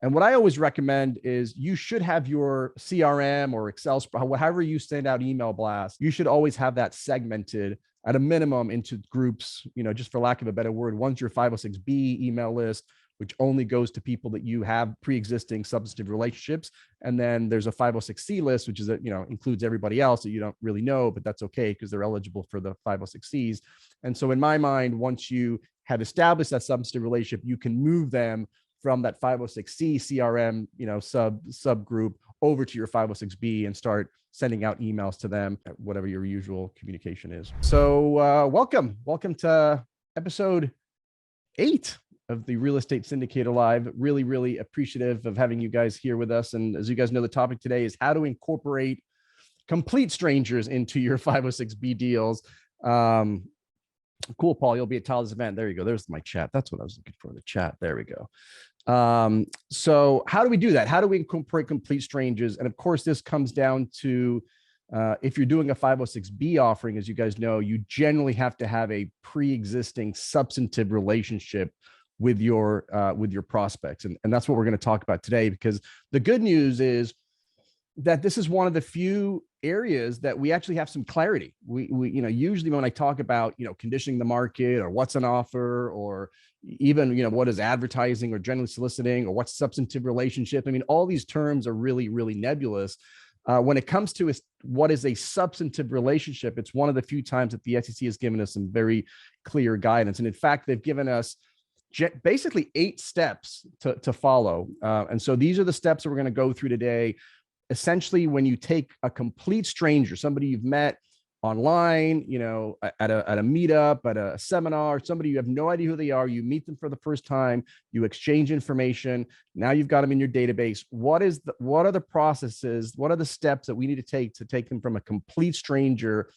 And what I always recommend is you should have your CRM or Excel, however you send out email blasts, you should always have that segmented at a minimum into groups, just for lack of a better word. One's your 506B email list, which only goes to people that you have pre-existing substantive relationships. And then there's a 506C list, which is, includes everybody else that you don't really know, but that's okay because they're eligible for the 506Cs. And so in my mind, once you have established that substantive relationship, you can move them from that 506C CRM, subgroup over to your 506B and start sending out emails to them, whatever your usual communication is. So welcome to episode 8 of the Real Estate Syndicator Live. Really, really appreciative of having you guys here with us. And as you guys know, the topic today is how to incorporate complete strangers into your 506B deals. Cool, Paul. You'll be at Tyler's event. There you go. There's my chat. That's what I was looking for, the chat. There we go. So how do we do that? How do we incorporate complete strangers? And of course, this comes down to if you're doing a 506B offering, as you guys know, you generally have to have a pre-existing substantive relationship with your prospects. And that's what we're going to talk about today, because the good news is that this is one of the few areas that we actually have some clarity. We usually when I talk about, conditioning the market or what's an offer or even, what is advertising or generally soliciting or what's substantive relationship. I mean, all these terms are really, really nebulous. When it comes to what is a substantive relationship, it's one of the few times that the SEC has given us some very clear guidance. And in fact, they've given us basically 8 steps to follow. And so these are the steps that we're going to go through today. Essentially, when you take a complete stranger, somebody you've met online, at a meetup, at a seminar, somebody you have no idea who they are, you meet them for the first time, you exchange information, now you've got them in your database. What are the processes, what are the steps that we need to take them from a complete stranger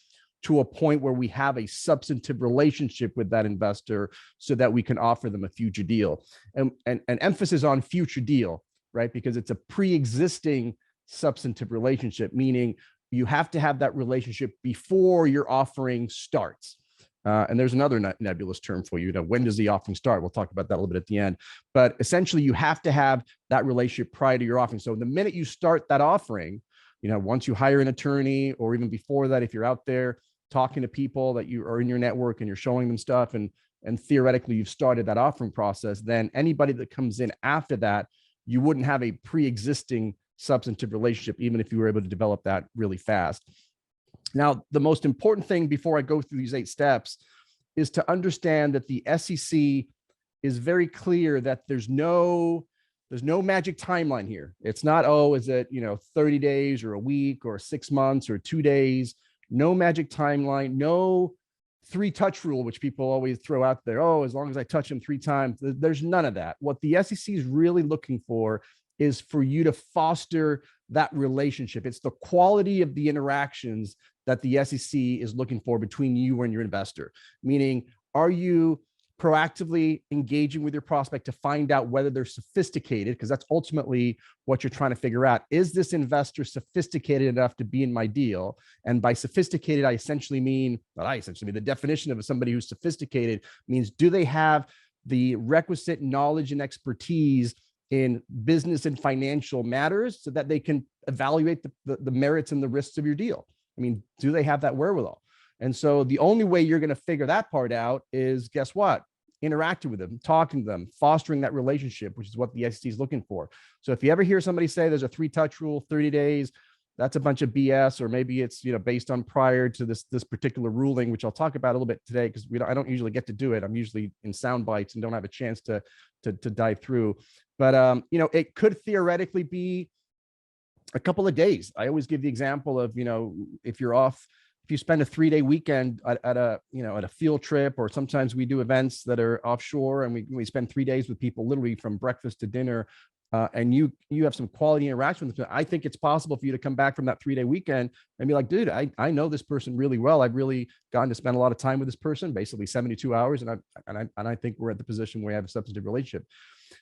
to a point where we have a substantive relationship with that investor so that we can offer them a future deal? And emphasis on future deal, right? Because it's a pre-existing substantive relationship, meaning you have to have that relationship before your offering starts. And there's another nebulous term for you. When does the offering start? We'll talk about that a little bit at the end. But essentially, you have to have that relationship prior to your offering. So the minute you start that offering, once you hire an attorney, or even before that, if you're out there talking to people that you are in your network and you're showing them stuff, and theoretically you've started that offering process, then anybody that comes in after that, you wouldn't have a pre-existing substantive relationship, even if you were able to develop that really fast. Now, the most important thing before I go through these 8 steps is to understand that the SEC is very clear that there's no magic timeline here. It's not, is it 30 days or a week or 6 months or 2 days? No magic timeline, no 3-touch rule, which people always throw out there. As long as I touch them 3 times, there's none of that. What the SEC is really looking for is for you to foster that relationship. It's the quality of the interactions that the SEC is looking for between you and your investor. Meaning, are you proactively engaging with your prospect to find out whether they're sophisticated? Because that's ultimately what you're trying to figure out. Is this investor sophisticated enough to be in my deal? And by sophisticated, I essentially mean the definition of somebody who's sophisticated means, do they have the requisite knowledge and expertise in business and financial matters so that they can evaluate the merits and the risks of your deal? I mean, do they have that wherewithal? And so the only way you're going to figure that part out is, guess what? Interacting with them, talking to them, fostering that relationship, which is what the SEC is looking for. So if you ever hear somebody say there's a 3-touch rule, 30 days, that's a bunch of BS, or maybe it's based on prior to this particular ruling, which I'll talk about a little bit today, because I don't usually get to do it. I'm usually in sound bites and don't have a chance to dive through. But it could theoretically be a couple of days. I always give the example of if you spend a 3-day weekend at a field trip, or sometimes we do events that are offshore, and we spend 3 days with people, literally from breakfast to dinner. And you have some quality interaction with them. I think it's possible for you to come back from that 3-day weekend and be like, dude, I know this person really well. I've really gotten to spend a lot of time with this person, basically 72 hours. And I think we're at the position where we have a substantive relationship.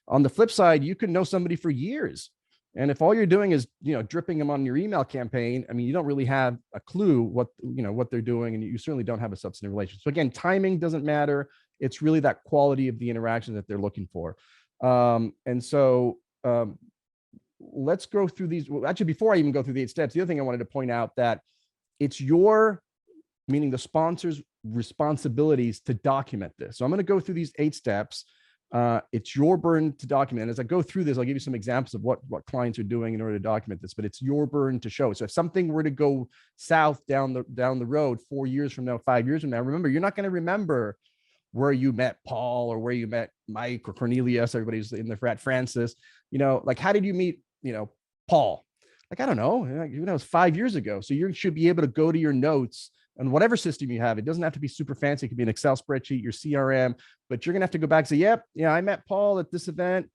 On the flip side, you can know somebody for years. And if all you're doing is, dripping them on your email campaign, I mean, you don't really have a clue what they're doing, and you certainly don't have a substantive relationship. So again, timing doesn't matter. It's really that quality of the interaction that they're looking for. And so let's go through these. Well, actually, before I even go through the 8 steps, the other thing I wanted to point out that it's your, meaning the sponsor's responsibilities to document this. So I'm going to go through these 8 steps. It's your burden to document. And as I go through this, I'll give you some examples of what clients are doing in order to document this, but it's your burden to show. So if something were to go south down the road 4 years from now, 5 years from now, remember, you're not going to remember where you met Paul or where you met Mike or Cornelius, everybody's in the frat, Francis, like, how did you meet, Paul? Like, I don't know, it was 5 years ago. So you should be able to go to your notes and whatever system you have. It doesn't have to be super fancy. It could be an Excel spreadsheet, your CRM, but you're going to have to go back and say, yep, I met Paul at this event.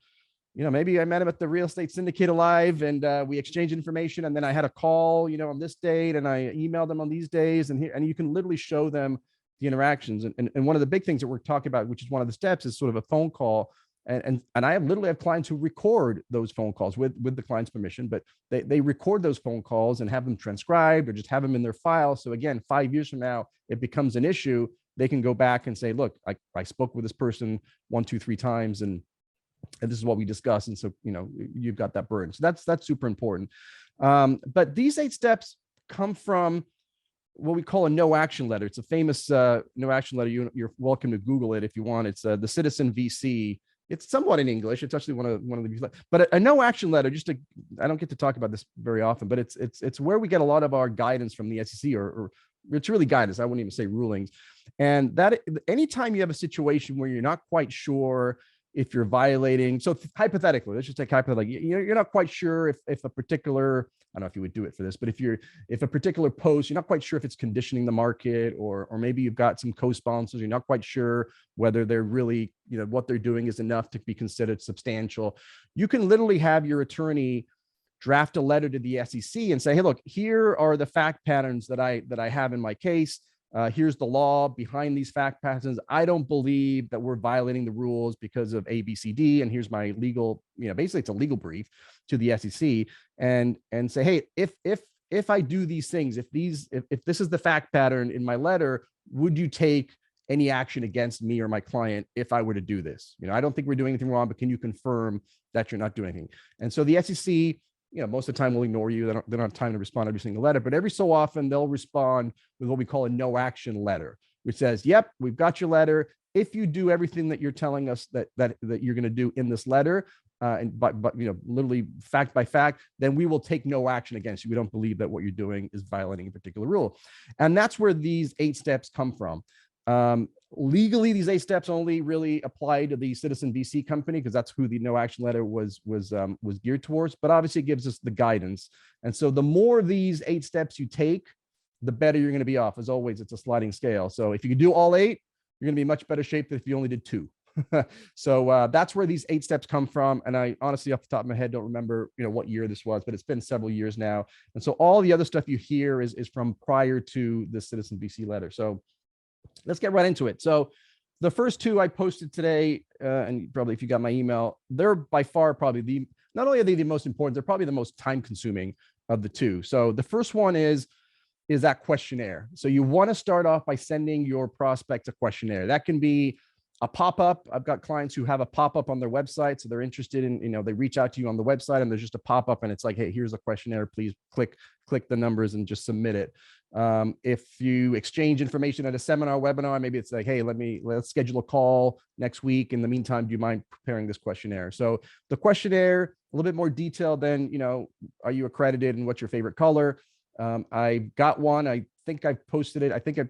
Maybe I met him at the Real Estate Syndicator Live and we exchanged information. And then I had a call, on this date and I emailed them on these days. And you can literally show them the interactions. And one of the big things that we're talking about, which is one of the steps, is sort of a phone call. And I literally have clients who record those phone calls with the client's permission, but they record those phone calls and have them transcribed or just have them in their file. So again, 5 years from now, it becomes an issue. They can go back and say, look, I spoke with this person 1, 2, 3 times and this is what we discussed. And so, you've got that burden. So that's super important. But these 8 steps come from what we call a no action letter. It's a famous no action letter. You're welcome to Google it if you want. It's the Citizen VC. It's somewhat in English. It's actually one of the, but a no action letter. I don't get to talk about this very often, but it's where we get a lot of our guidance from the SEC, or it's really guidance. I wouldn't even say rulings. And that anytime you have a situation where you're not quite sure if you're violating, so hypothetically, let's just take hypothetically, you're not quite sure if a particular, I don't know if you would do it for this, but if a particular post, you're not quite sure if it's conditioning the market, or maybe you've got some co-sponsors, you're not quite sure whether they're really, what they're doing is enough to be considered substantial. You can literally have your attorney draft a letter to the SEC and say, hey, look, here are the fact patterns that I have in my case. Here's the law behind these fact patterns. I don't believe that we're violating the rules because of A, B, C, D. And here's my legal, basically it's a legal brief to the SEC, and say, hey, if I do these things, if this is the fact pattern in my letter, would you take any action against me or my client if I were to do this? I don't think we're doing anything wrong, but can you confirm that you're not doing anything? And so the SEC, most of the time will ignore you. They don't have time to respond to every single letter, but every so often they'll respond with what we call a no action letter, which says, yep, we've got your letter. If you do everything that you're telling us that you're going to do in this letter, and but literally fact by fact, then we will take no action against you. We don't believe that what you're doing is violating a particular rule. And that's where these 8 steps come from. Legally, these 8 steps only really apply to the Citizen VC company, because that's who the no action letter was geared towards. But obviously, it gives us the guidance. And so the more of these 8 steps you take, the better you're going to be off. As always, it's a sliding scale. So if you can do all 8, you're going to be in much better shape than if you only did 2. So that's where these 8 steps come from. And I honestly, off the top of my head, don't remember what year this was, but it's been several years now. And so all the other stuff you hear is from prior to the Citizen VC letter. So let's get right into it. So the first 2 I posted today, and probably if you got my email, they're by far probably not only are they the most important, they're probably the most time consuming of the 2. So the first one is that questionnaire. So you want to start off by sending your prospect a questionnaire. That can be a pop-up. I've got clients who have a pop-up on their website. So they're interested in, they reach out to you on the website and there's just a pop-up and it's like, hey, here's a questionnaire, please click the numbers and just submit it. If you exchange information at a seminar, webinar, maybe it's like, hey, let's schedule a call next week. In the meantime, do you mind preparing this questionnaire? So the questionnaire, a little bit more detailed than, are you accredited and what's your favorite color? I got one. I think I posted it. I think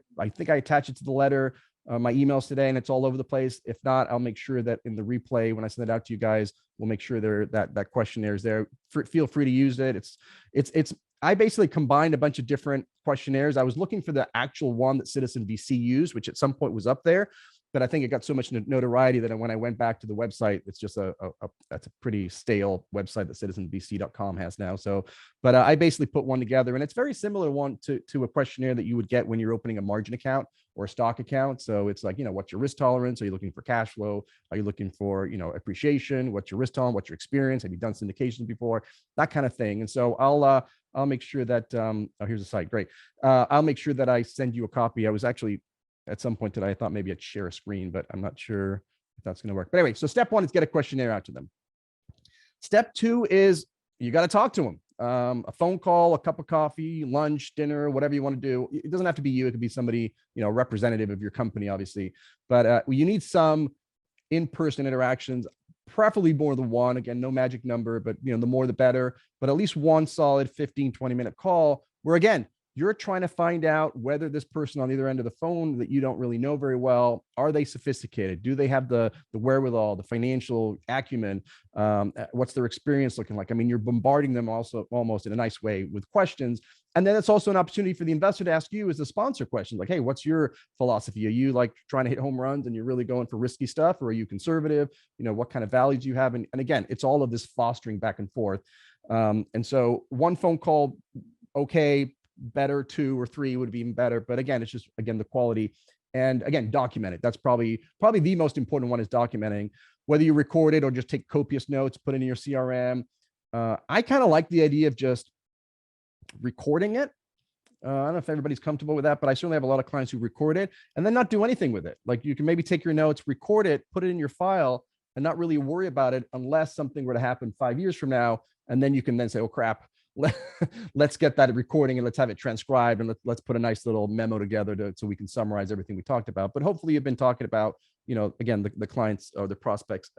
I attached it to the letter, my emails today, and it's all over the place. If not, I'll make sure that in the replay, when I send it out to you guys, we'll make sure that questionnaire is there. Feel free to use it. I basically combined a bunch of different questionnaires. I was looking for the actual one that Citizen VC used, which at some point was up there, but I think it got so much notoriety that when I went back to the website, it's just that's a pretty stale website that citizenvc.com has now. So, but I basically put one together, and it's very similar one to a questionnaire that you would get when you're opening a margin account or a stock account. So it's like, what's your risk tolerance? Are you looking for cash flow? Are you looking for, appreciation? What's your risk tolerance? What's your experience? Have you done syndication before? That kind of thing. And so I'll make sure that, oh, here's a site. Great. I'll make sure that I send you a copy. I was actually at some point today, I thought maybe I'd share a screen, but I'm not sure if that's going to work. But anyway, so step 1 is get a questionnaire out to them. Step 2 is you got to talk to them. A phone call, a cup of coffee, lunch, dinner, whatever you want to do. It doesn't have to be you. It could be somebody, representative of your company, obviously. But you need some in-person interactions, preferably more than one. Again, no magic number, but the more the better. But at least one solid 15, 20-minute call where, again, you're trying to find out whether this person on the other end of the phone that you don't really know very well, are they sophisticated? Do they have the wherewithal, the financial acumen? What's their experience looking like? I mean, you're bombarding them also almost in a nice way with questions. And then it's also an opportunity for the investor to ask you as a sponsor questions like, hey, what's your philosophy? Are you like trying to hit home runs and you're really going for risky stuff? Or are you conservative? What kind of values do you have? And again, it's all of this fostering back and forth. And so one phone call, okay, better, 2 or 3 would be even better. But again, it's just, again, the quality. And again, document it. That's probably the most important one is documenting, whether you record it or just take copious notes, put it in your CRM. I kind of like the idea of just recording it. I don't know if everybody's comfortable with that, but I certainly have a lot of clients who record it and then not do anything with it. Like you can maybe take your notes, record it, put it in your file and not really worry about it unless something were to happen 5 years from now. And then you can then say, oh crap, let's get that recording and let's have it transcribed and let's put a nice little memo together so we can summarize everything we talked about. But hopefully you've been talking about, again, the clients or the prospects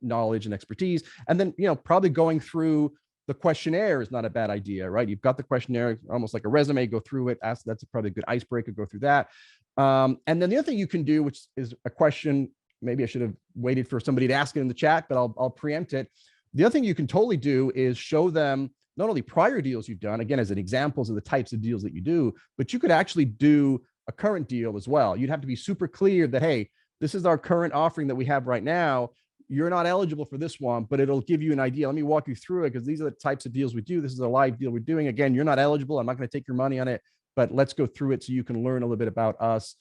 knowledge and expertise. And then, probably going through the questionnaire is not a bad idea, right? You've got the questionnaire, almost like a resume, go through it. That's probably a good icebreaker, go through that. And then the other thing you can do, which is a question, maybe I should have waited for somebody to ask it in the chat, but I'll preempt it. The other thing you can totally do is show them not only prior deals you've done, again, as an examples of the types of deals that you do, but you could actually do a current deal as well. You'd have to be super clear that, hey, this is our current offering that we have right now. You're not eligible for this one, but it'll give you an idea. Let me walk you through it because these are the types of deals we do. This is a live deal we're doing. Again, you're not eligible. I'm not going to take your money on it, but let's go through it so you can learn a little bit about us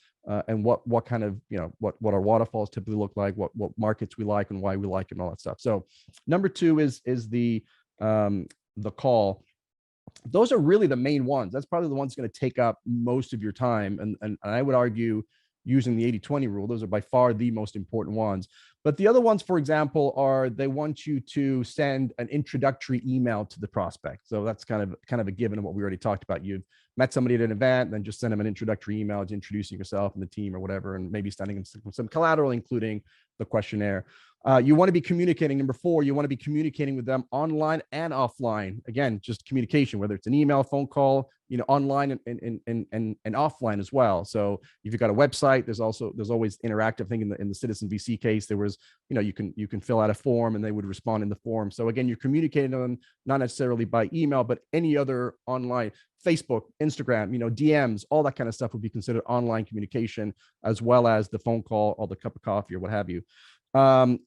and what kind of, what our waterfalls typically look like, what markets we like and why we like it and all that stuff. So number 2 is the call. Those are really the main ones. That's probably the ones going to take up most of your time. And I would argue using the 80-20 rule, those are by far the most important ones. But the other ones, for example, are they want you to send an introductory email to the prospect. So that's kind of a given of what we already talked about. You've met somebody at an event, then just send them an introductory email to introducing yourself and the team or whatever, and maybe sending them some collateral, including the questionnaire. You want to be communicating. Number 4, you want to be communicating with them online and offline. Again, just communication, whether it's an email, phone call, online and offline as well. So if you've got a website, there's always interactive thing in the Citizen VC case. There was, you can fill out a form and they would respond in the form. So again, you're communicating to them, not necessarily by email, but any other online, Facebook, Instagram, DMs, all that kind of stuff would be considered online communication, as well as the phone call or the cup of coffee or what have you.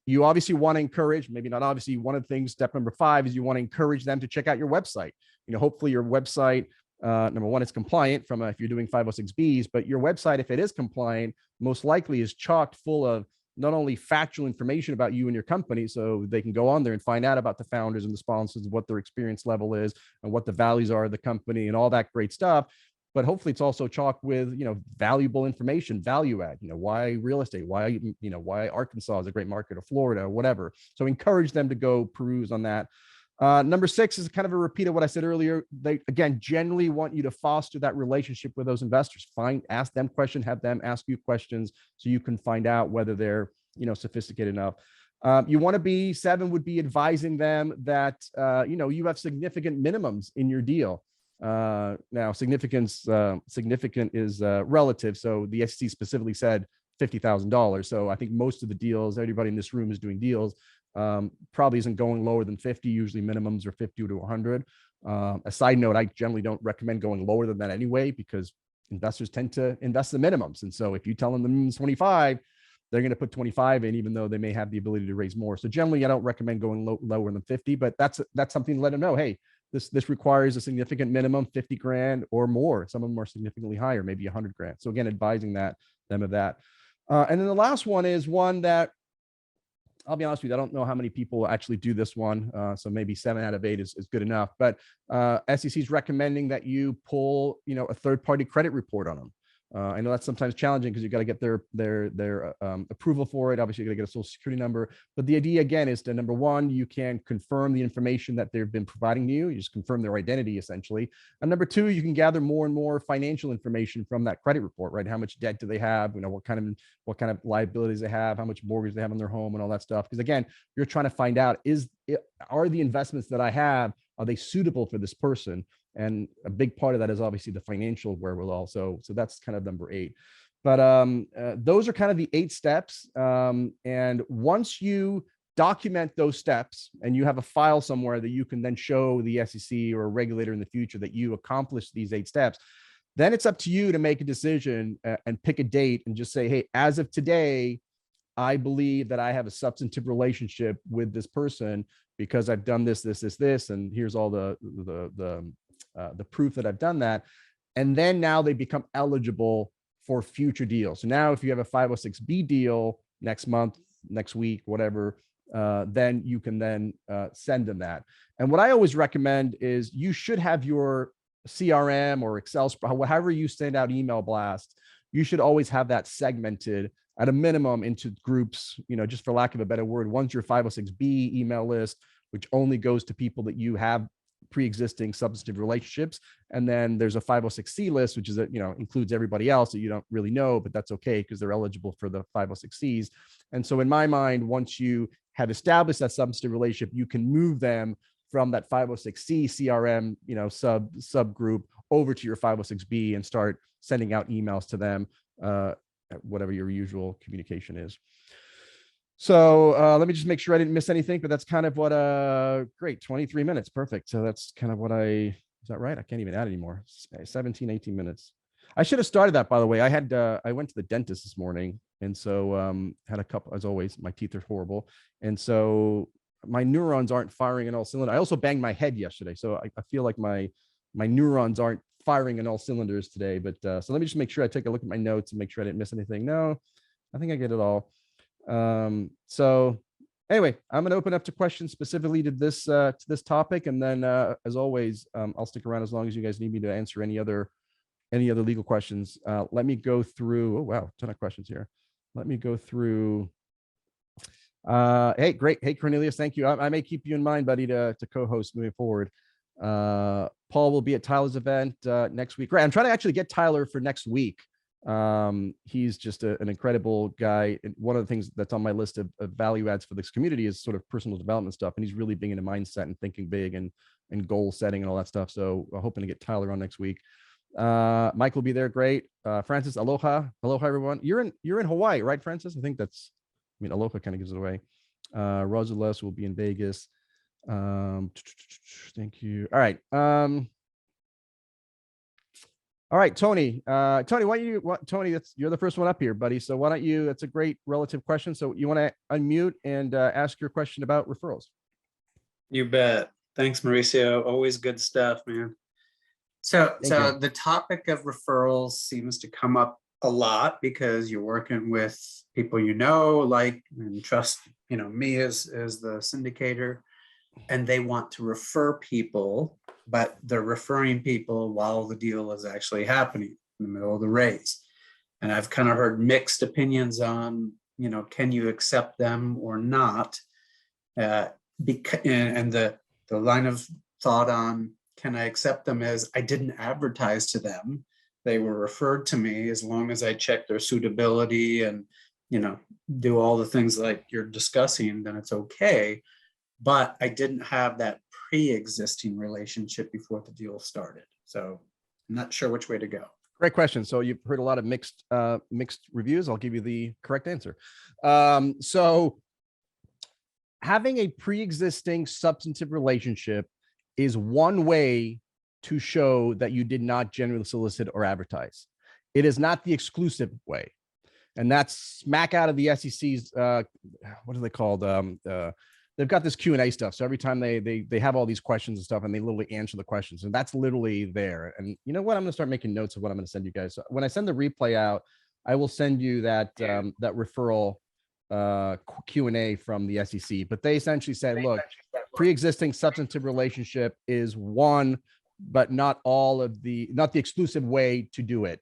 You obviously want to encourage, maybe not obviously, one of the things, step number 5 is you want to encourage them to check out your website. Hopefully your website, number 1, it's compliant from if you're doing 506Bs, but your website, if it is compliant, most likely is chocked full of not only factual information about you and your company, so they can go on there and find out about the founders and the sponsors, what their experience level is and what the values are of the company and all that great stuff. But hopefully it's also chocked with, valuable information, value add, why real estate, why Arkansas is a great market, or Florida, or whatever. So encourage them to go peruse on that. Number 6 is kind of a repeat of what I said earlier. They, again, generally want you to foster that relationship with those investors. Ask them questions, have them ask you questions so you can find out whether they're, sophisticated enough. You want to be, 7 would be advising them that, you have significant minimums in your deal. Now significant is relative. So the SEC specifically said $50,000. So I think most of the deals, everybody in this room is doing deals, probably isn't going lower than 50. Usually minimums are 50 to 100. A side note, I generally don't recommend going lower than that anyway, because investors tend to invest the minimums. And so if you tell them the minimum's 25, they're going to put 25 in, even though they may have the ability to raise more. So generally I don't recommend going lower than 50, but that's something to let them know. Hey, this requires a significant minimum, 50 grand or more. Some of them are significantly higher, maybe 100 grand. So again, advising them of that. And then the last one is one that, I'll be honest with you, I don't know how many people actually do this one. So maybe 7 out of 8 is good enough. But SEC is recommending that you pull, a third-party credit report on them. I know that's sometimes challenging because you got to get their approval for it. Obviously, you got to get a social security number. But the idea again is to, number one, you can confirm the information that they've been providing to you. You just confirm their identity essentially. And number two, you can gather more and more financial information from that credit report, right? How much debt do they have? You know, what kind of liabilities they have, how much mortgage they have on their home, and all that stuff. Because again, you're trying to find out, are the investments that I have, are they suitable for this person? And a big part of that is obviously the financial wherewithal. So that's kind of number 8. But those are kind of the 8 steps. And once you document those steps and you have a file somewhere that you can then show the SEC or a regulator in the future that you accomplished these 8 steps, then it's up to you to make a decision and pick a date and just say, hey, as of today, I believe that I have a substantive relationship with this person because I've done this, and here's all the proof that I've done that. And then now they become eligible for future deals. So now if you have a 506B deal next month, next week, whatever, then you can then send them that. And what I always recommend is you should have your CRM or Excel, however you send out email blasts, you should always have that segmented at a minimum into groups, you know, just for lack of a better word. One's your 506B email list, which only goes to people that you have pre-existing substantive relationships. And then there's a 506C list, which is, includes everybody else that you don't really know, but that's okay because they're eligible for the 506Cs. And so in my mind, once you have established that substantive relationship, you can move them from that 506C CRM, subgroup over to your 506B and start sending out emails to them, whatever your usual communication is. So let me just make sure I didn't miss anything, but that's kind of what, great, 23 minutes, perfect. So that's kind of what is that right? I can't even add anymore, 17, 18 minutes. I should have started that, by the way. I went to the dentist this morning, and so had a couple, as always, my teeth are horrible. And so my neurons aren't firing in all cylinders. I also banged my head yesterday. So I feel like my neurons aren't firing in all cylinders today. But so let me just make sure I take a look at my notes and make sure I didn't miss anything. No, I think I get it all. So anyway, I'm going to open up to questions specifically to this topic. And then as always, I'll stick around as long as you guys need me to answer any other legal questions. Let me go through, oh, wow, ton of questions here. Let me go through. Hey, great. Hey, Cornelius, thank you. I may keep you in mind, buddy, to co-host moving forward. Paul will be at Tyler's event next week. Right, I'm trying to actually get Tyler for next week. He's just an incredible guy. And one of the things that's on my list of value adds for this community is sort of personal development stuff. And he's really being in a mindset and thinking big and goal setting and all that stuff. So we're hoping to get Tyler on next week. Mike will be there. Great. Francis, aloha. Aloha, everyone. You're in Hawaii, right, Francis? I think aloha kind of gives it away. Rosales will be in Vegas. Thank you. All right. All right, Tony. Tony, Tony, you're the first one up here, buddy. So why don't you? That's a great relative question. So you want to unmute and ask your question about referrals? You bet. Thanks, Mauricio. Always good stuff, man. So the topic of referrals seems to come up a lot because you're working with people like and trust, me as the syndicator, and they want to refer people, but they're referring people while the deal is actually happening in the middle of the raise. And I've kind of heard mixed opinions on, can you accept them or not? And the line of thought on can I accept them is I didn't advertise to them. They were referred to me. As long as I check their suitability and, do all the things like you're discussing, then it's okay. But I didn't have that pre-existing relationship before the deal started. So I'm not sure which way to go. Great question. So you've heard a lot of mixed reviews. I'll give you the correct answer. So having a pre-existing substantive relationship is one way to show that you did not generally solicit or advertise. It is not the exclusive way. And that's smack out of the SEC's, what are they called? They've got this Q&A stuff. So every time they have all these questions and stuff, and they literally answer the questions, and that's literally there. And you know what? I'm going to start making notes of what I'm going to send you guys. So when I send the replay out, I will send you that referral Q&A from the SEC. But they essentially said, look, pre-existing substantive relationship is one, but not the exclusive way to do it.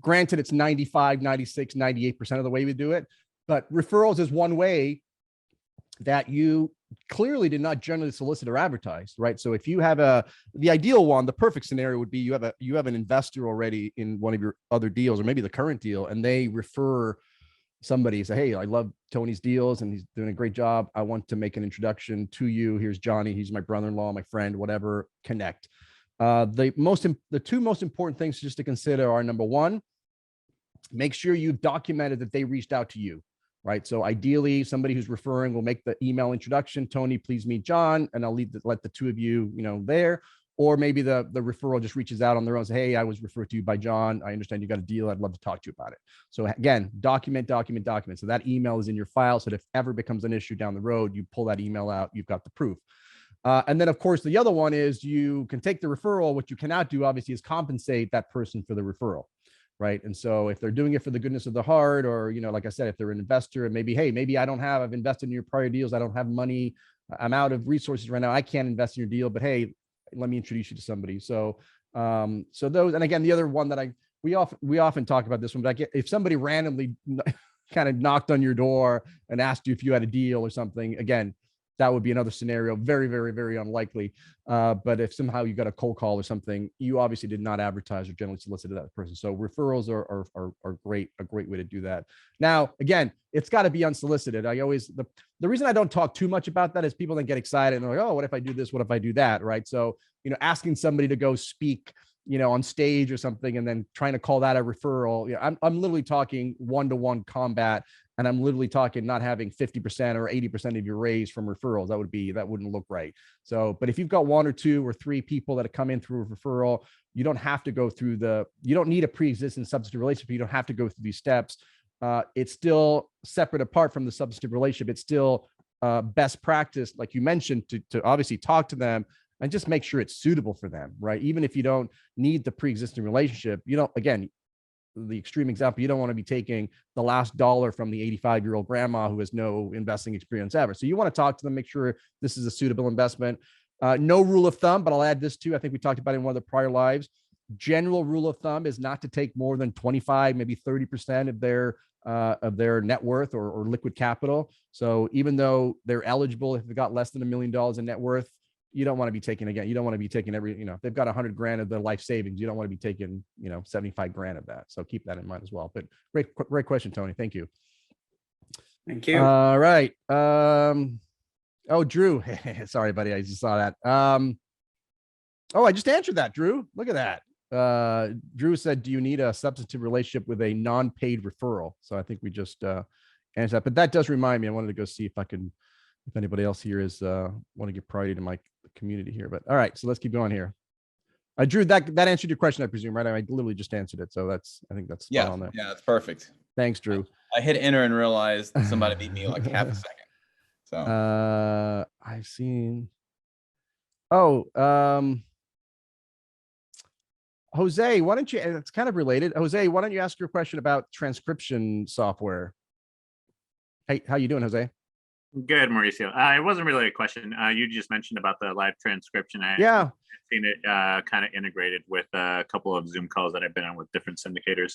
Granted, it's 95, 96, 98% of the way we do it, but referrals is one way that you clearly did not generally solicit or advertise, right? So if you have the ideal one, the perfect scenario would be you have an investor already in one of your other deals, or maybe the current deal, and they refer somebody, say, hey, I love Tony's deals and he's doing a great job. I want to make an introduction to you. Here's Johnny. He's my brother-in-law, my friend, whatever, connect. The two most important things just to consider are, number one, make sure you've documented that they reached out to you, right? So ideally, somebody who's referring will make the email introduction, Tony, please meet John, and I'll let the two of you, there. Or maybe the referral just reaches out on their own, say, hey, I was referred to you by John. I understand you got a deal. I'd love to talk to you about it. So again, document. So that email is in your file, so that if ever becomes an issue down the road, you pull that email out, you've got the proof. And then, of course, the other one is you can take the referral. What you cannot do, obviously, is compensate that person for the referral, right? And so if they're doing it for the goodness of the heart, or, like I said, if they're an investor and maybe, hey, maybe I've invested in your prior deals. I don't have money. I'm out of resources right now. I can't invest in your deal, but hey, let me introduce you to somebody. So those, and again, the other one that we often talk about this one, but if somebody randomly kind of knocked on your door and asked you if you had a deal or something, again, that would be another scenario. Very, very, very unlikely. But if somehow you got a cold call or something, you obviously did not advertise or generally solicited that person. So referrals are a great way to do that. Now, again, it's got to be unsolicited. The reason I don't talk too much about that is people then get excited and they're like, oh, what if I do this? What if I do that? Right. So, asking somebody to go speak, on stage or something, and then trying to call that a referral. I'm literally talking one-to-one combat. And I'm literally talking not having 50% or 80% of your raise from referrals. That wouldn't look right. So, but if you've got one or two or three people that have come in through a referral, you don't have to go through you don't need a pre-existing substantive relationship. You don't have to go through these steps. It's still separate apart from the substantive relationship. It's still best practice, like you mentioned, to obviously talk to them and just make sure it's suitable for them, right? Even if you don't need the pre-existing relationship, again, the extreme example, you don't want to be taking the last dollar from the 85-year-old grandma who has no investing experience ever. So you want to talk to them, make sure this is a suitable investment. No rule of thumb, but I'll add this too. I think we talked about it in one of the prior lives. General rule of thumb is not to take more than 25, maybe 30% of their net worth or liquid capital. So even though they're eligible, if they've got less than $1 million in net worth, you don't want to be taking, again, you don't want to be taking if they've got 100 grand of their life savings, you don't want to be taking, 75 grand of that. So keep that in mind as well. But great question, Tony. Thank you. Thank you. All right. Drew, sorry, buddy. I just saw that. I just answered that, Drew. Look at that. Drew said, do you need a substantive relationship with a non-paid referral? So I think we just answered that, but that does remind me, I wanted to go see if anybody else here is want to give priority to my community here. But all right, so let's keep going here. Drew, that answered your question, I presume, right? I literally just answered it. So I think that's spot on there. Yeah, that's perfect. Thanks, Drew. I hit enter and realized somebody beat me like half a second. So I've seen. Jose, why don't you? It's kind of related. Jose, why don't you ask your question about transcription software? Hey, how you doing, Jose? Good, Mauricio. It wasn't really a question. You just mentioned about the live transcription. I've seen it kind of integrated with a couple of Zoom calls that I've been on with different syndicators.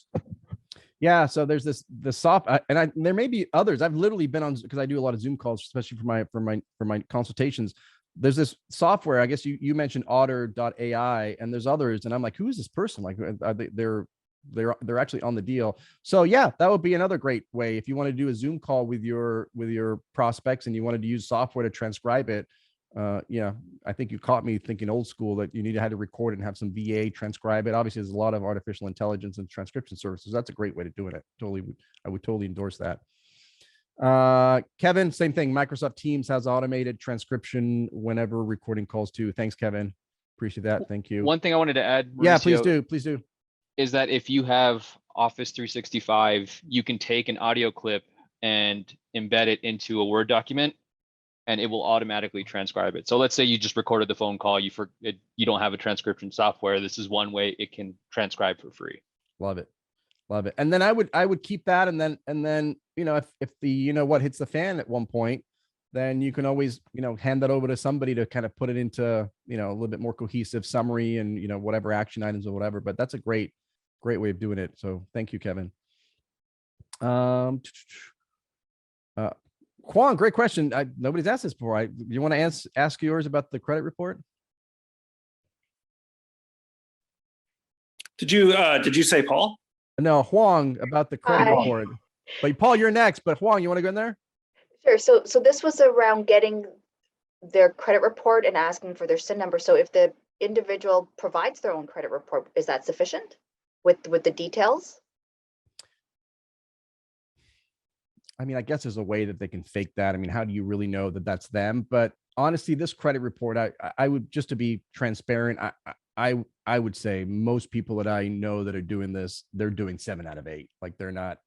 Yeah, so there's the soft, and there may be others. I've literally been on, because I do a lot of Zoom calls, especially for my consultations. There's this software. I guess you mentioned Otter.ai, and there's others, and I'm like, who is this person? Like, they're actually on the deal. So yeah, that would be another great way if you want to do a Zoom call with your prospects and you wanted to use software to transcribe it. I think you caught me thinking old school that you need to have to record it and have some VA transcribe it. Obviously, there's a lot of artificial intelligence and transcription services. That's a great way to do it. I would totally endorse that. Kevin, same thing. Microsoft Teams has automated transcription whenever recording calls too. Thanks, Kevin. Appreciate that. Thank you. One thing I wanted to add, Mauricio, yeah, please do. Is that if you have Office 365, you can take an audio clip and embed it into a Word document, and it will automatically transcribe it. So let's say you just recorded the phone call, you don't have a transcription software. This is one way it can transcribe for free. Love it. And then I would keep that, and then if the what hits the fan at one point, then you can always hand that over to somebody to kind of put it into a little bit more cohesive summary and whatever action items or whatever. But that's a great great way of doing it. So thank you, Kevin. Kwon, great question. Nobody's asked this before. You want to ask yours about the credit report? Did you say Paul? No, Huang, about the credit report. But Paul, you're next. But Huang, you want to go in there? Sure. So this was around getting their credit report and asking for their SIN number. So if the individual provides their own credit report, is that sufficient with the details? I mean, I guess there's a way that they can fake that. I mean, how do you really know that that's them? But honestly, this credit report, I would, just to be transparent, I would say most people that I know that are doing this, they're doing 7 out of 8. Like they're not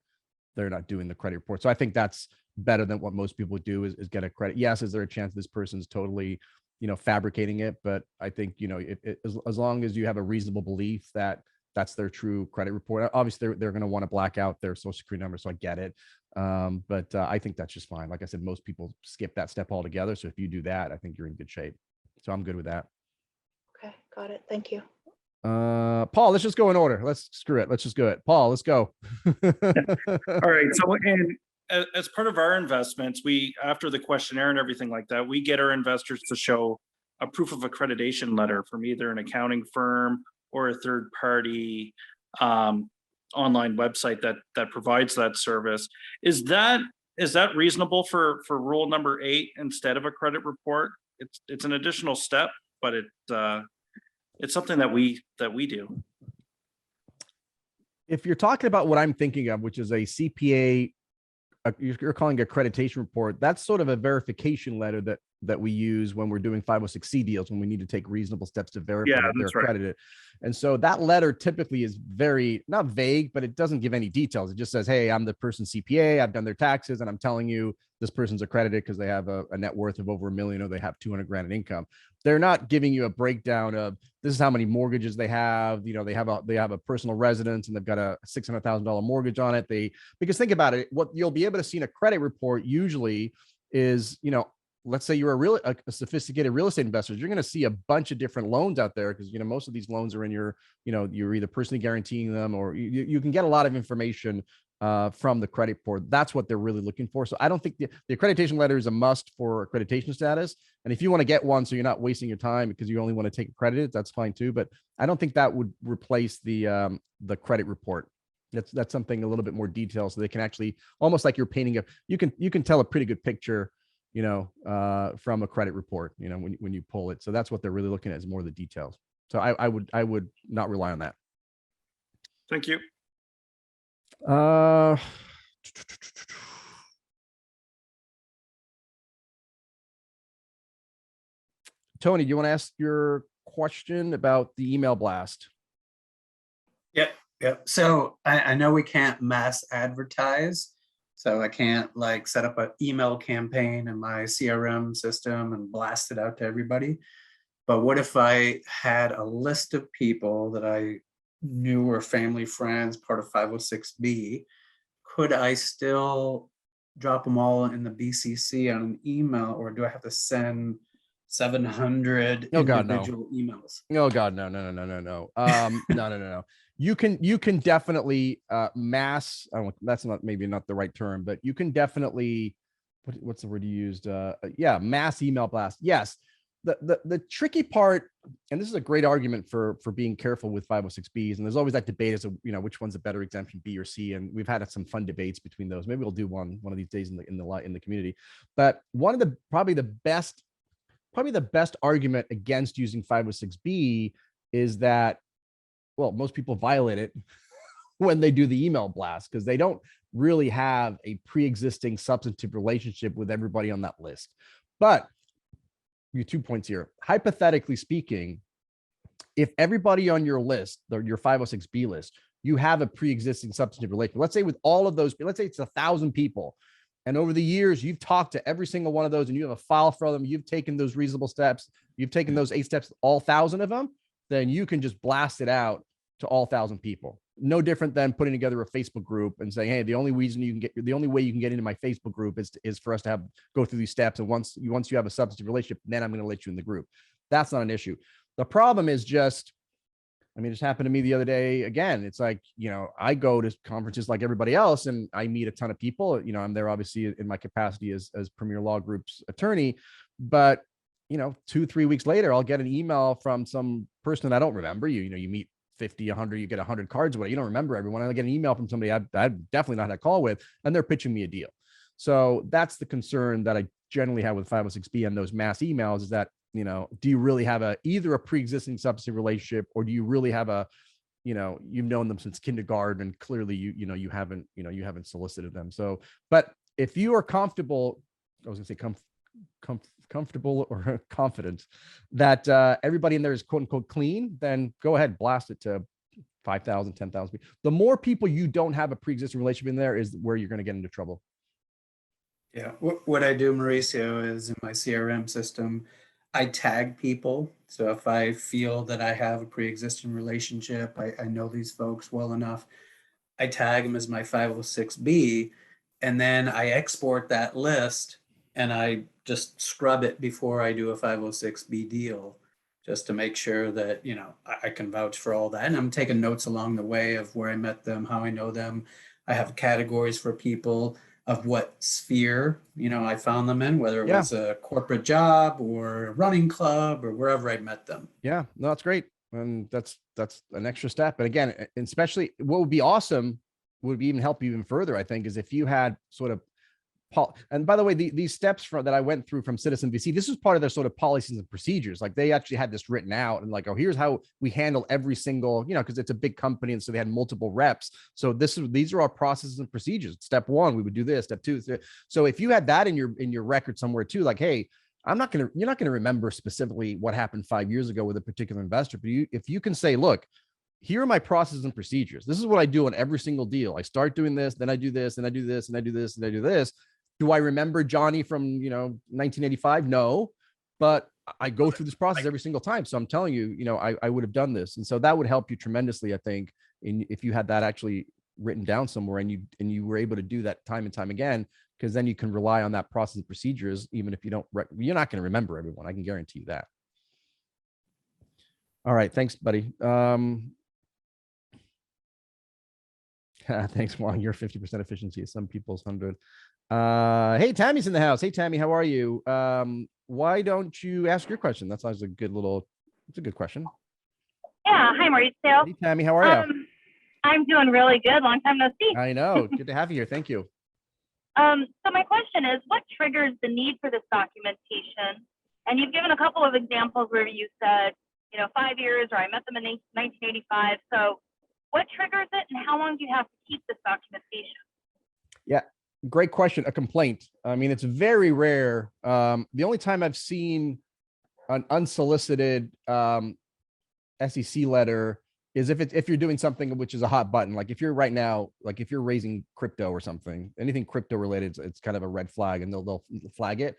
doing the credit report. So I think that's better than what most people would do is get a credit. Yes, is there a chance this person's totally, fabricating it? But I think, as long as you have a reasonable belief that that's their true credit report, obviously they're going to want to black out their social security number. So I get it. But I think that's just fine. Like I said, most people skip that step altogether. So if you do that, I think you're in good shape. So I'm good with that. Okay, got it. Thank you. Paul, let's just go in order. Let's just go it. Paul, let's go. All right. So as part of our investments, after the questionnaire and everything like that, we get our investors to show a proof of accreditation letter from either an accounting firm or a third party online website that provides that service. Is that reasonable for rule number 8 instead of a credit report? It's an additional step, but it's something that we do. If you're talking about what I'm thinking of, which is a CPA, you're calling accreditation report, that's sort of a verification letter that we use when we're doing 506C deals, when we need to take reasonable steps to verify that they're accredited. Right. And so that letter typically is very, not vague, but it doesn't give any details. It just says, hey, I'm the person's CPA, I've done their taxes, and I'm telling you this person's accredited because they have a net worth of over $1 million or they have 200 grand in income. They're not giving you a breakdown of this is how many mortgages they have. They have a personal residence and they've got a $600,000 mortgage on it. Because think about it, what you'll be able to see in a credit report usually is, let's say you're a sophisticated real estate investor, you're going to see a bunch of different loans out there because, most of these loans are in your, you're either personally guaranteeing them or you can get a lot of information from the credit report. That's what they're really looking for. So I don't think the accreditation letter is a must for accreditation status. And if you want to get one, so you're not wasting your time because you only want to take accredited, that's fine too. But I don't think that would replace the credit report. That's something a little bit more detailed, so they can actually, almost like you're painting you can tell a pretty good picture, from a credit report, when you pull it. So that's what they're really looking at, is more of the details. So I would not rely on that. Thank you. Tony, do you want to ask your question about the email blast? Yep. So I know we can't mass advertise, so I can't set up an email campaign in my CRM system and blast it out to everybody. But what if I had a list of people that I knew were family, friends, part of 506B? Could I still drop them all in the BCC on an email, or do I have to send 700 individual emails? Oh God, no. No. You can definitely mass. I don't. That's maybe not the right term, but you can definitely. What's the word you used? Mass email blast. Yes. The tricky part, and this is a great argument for being careful with 506Bs, and there's always that debate as to which one's a better exemption, B or C, and we've had some fun debates between those. Maybe we'll do one of these days in the community. But one of the probably the best argument against using 506B is that, well, most people violate it when they do the email blast because they don't really have a pre-existing substantive relationship with everybody on that list. But you 2 points here. Hypothetically speaking, if everybody on your list, your 506B list, you have a pre-existing substantive relationship, let's say with all of those, let's say it's 1,000 people, and over the years, you've talked to every single one of those and you have a file for them, you've taken those reasonable steps, you've taken those 8 steps, all 1,000 of them, then you can just blast it out to all 1,000 people. No different than putting together a Facebook group and saying, hey, the only way you can get into my Facebook group is for us to go through these steps. And once you have a substantive relationship, then I'm going to let you in the group. That's not an issue. The problem is just I mean, it just happened to me the other day. Again, it's like, I go to conferences like everybody else and I meet a ton of people. I'm there obviously in my capacity as Premier Law Group's attorney, but 2-3 weeks later, I'll get an email from some person that I don't remember. You meet 50, 100, you get 100 cards away. You don't remember everyone. I get an email from somebody I've definitely not had a call with, and they're pitching me a deal. So that's the concern that I generally have with 506B and those mass emails is that, do you really have either a pre-existing substantive relationship, or do you really have you've known them since kindergarten and clearly you haven't solicited them. So, but if you are comfortable, I was gonna say comfortable or confident that everybody in there is quote unquote clean, then go ahead, blast it to 5,000, 10,000. The more people you don't have a pre-existing relationship in there is where you're going to get into trouble. Yeah, what I do, Mauricio, is in my CRM system, I tag people. So if I feel that I have a pre-existing relationship, I know these folks well enough, I tag them as my 506B, and then I export that list and I just scrub it before I do a 506B deal, just to make sure that, I can vouch for all that. And I'm taking notes along the way of where I met them, how I know them. I have categories for people of what sphere, I found them in, whether it was a corporate job or a running club or wherever I met them. Yeah, no, that's great. And that's an extra step. And again, especially what would be awesome would even help you even further, I think, is if you had sort of, and by the way, these steps that I went through from Citizen VC, this was part of their sort of policies and procedures. Like they actually had this written out and like, oh, here's how we handle every single, because it's a big company. And so they had multiple reps. So these are our processes and procedures. Step 1, we would do this. Step 2. So if you had that in your record somewhere too, like, hey, you're not going to remember specifically what happened 5 years ago with a particular investor, but if you can say, look, here are my processes and procedures. This is what I do on every single deal. I start doing this, then I do this, and I do this, and I do this, and I do this. Do I remember Johnny from, 1985? No, but I go through this process every single time. So I'm telling you, I would have done this. And so that would help you tremendously, I think, if you had that actually written down somewhere and you were able to do that time and time again, because then you can rely on that process and procedures, even if you're not going to remember everyone. I can guarantee you that. All right. Thanks, buddy. Thanks, Juan. Your 50% efficiency is some people's 100. Hey, Tammy's in the house. Hey, Tammy, how are you? Why don't you ask your question? That's always it's a good question. Yeah. Hi, Mauricio. Hey, Tammy, how are you? I'm doing really good. Long time no see. I know. Good to have you here. Thank you. So my question is, what triggers the need for this documentation? And you've given a couple of examples where you said, 5 years, or I met them in 1985. So what triggers it, and how long do you have to keep this documentation? Yeah, great question. A complaint. I mean, it's very rare. The only time I've seen an unsolicited SEC letter is if you're doing something which is a hot button. Like if you're right now, like if you're raising crypto or something, anything crypto related, it's kind of a red flag, and they'll flag it.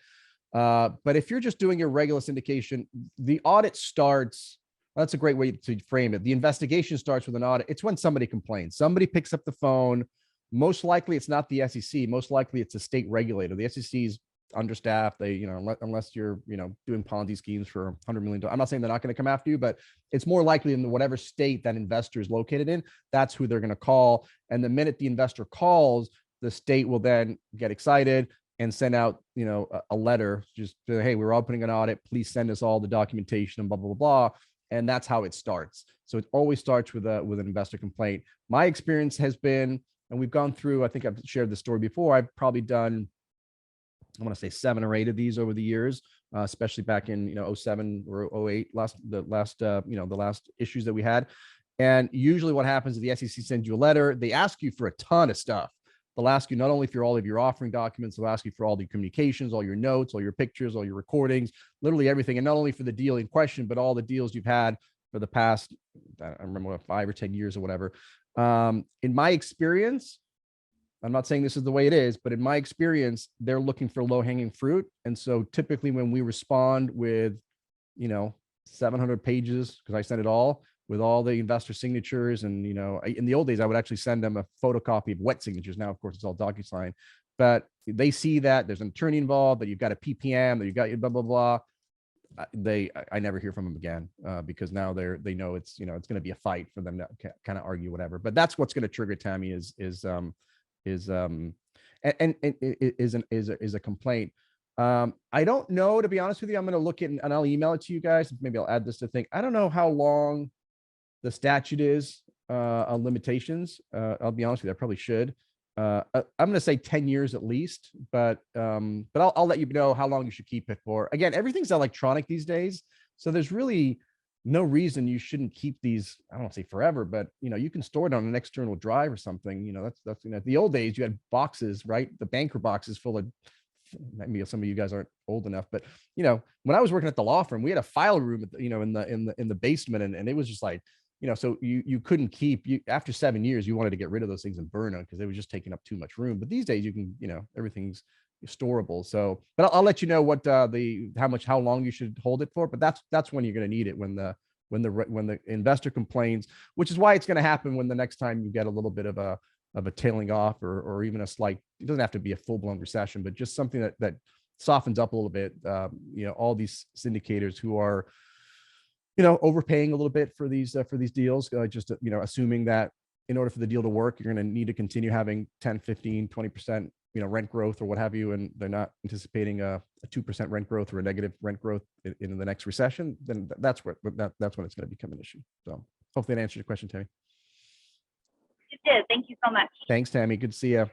But if you're just doing your regular syndication, the audit starts. That's a great way to frame it. The investigation starts with an audit. It's when somebody complains. Somebody picks up the phone. Most likely it's not the SEC. Most likely it's a state regulator. The SEC's understaffed. They, unless you're, doing Ponzi schemes for $100 million. I'm not saying they're not going to come after you, but it's more likely in whatever state that investor is located in, that's who they're going to call. And the minute the investor calls, the state will then get excited and send out, a letter, just, hey, we're opening an audit. Please send us all the documentation and blah, blah, blah, blah. And that's how it starts. So it always starts with an investor complaint. My experience has been, and we've gone through, I think I've shared this story before. I've probably done, I want to say 7 or 8 of these over the years, especially back in, 07 or 08, the last issues that we had. And usually what happens is the SEC sends you a letter. They ask you for a ton of stuff. They'll ask you not only for all of your offering documents, they'll ask you for all the communications, all your notes, all your pictures, all your recordings, literally everything. And not only for the deal in question, but all the deals you've had for the past, I remember 5 or 10 years or whatever. In my experience, I'm not saying this is the way it is, but in my experience, they're looking for low-hanging fruit. And so typically when we respond with, 700 pages, because I sent it all, with all the investor signatures. And, in the old days, I would actually send them a photocopy of wet signatures. Now, of course, it's all DocuSign, but they see that there's an attorney involved, that you've got a PPM, that you've got your blah, blah, blah. I never hear from them again because now they know it's, you know, it's going to be a fight for them to kind of argue whatever. But that's what's going to trigger, Tammy, is a complaint. I don't know, to be honest with you. I'm going to look at, and I'll email it to you guys. Maybe I'll add this to think. I don't know how long the statute is on limitations. I'll be honest with you, I probably should. I'm going to say 10 years at least, but I'll let you know how long you should keep it for. Again, everything's electronic these days, so there's really no reason you shouldn't keep these. I don't want to say forever, but you know, you can store it on an external drive or something. You know, that's you know, the old days you had boxes, right? The banker boxes full of. Maybe some of you guys aren't old enough, but you know, when I was working at the law firm, we had a file room, at the, you know, in the basement, and it was just like, you know, so you couldn't keep, after 7 years, you wanted to get rid of those things and burn them because they were just taking up too much room. But these days you can, you know, everything's storable. So, but I'll let you know what how long you should hold it for. But that's when you're going to need it, when the investor complains, which is why it's going to happen when the next time you get a little bit of a tailing off or even a slight, it doesn't have to be a full-blown recession, but just something that softens up a little bit. You know, all these syndicators who are, you know, overpaying a little bit for these deals, just, you know, assuming that in order for the deal to work, you're going to need to continue having 10, 15, 20%, you know, rent growth or what have you, and they're not anticipating a 2% rent growth or a negative rent growth in the next recession, then that's when it's going to become an issue. So hopefully that answers your question, Tammy. It did. Thank you so much. Thanks, Tammy. Good to see you.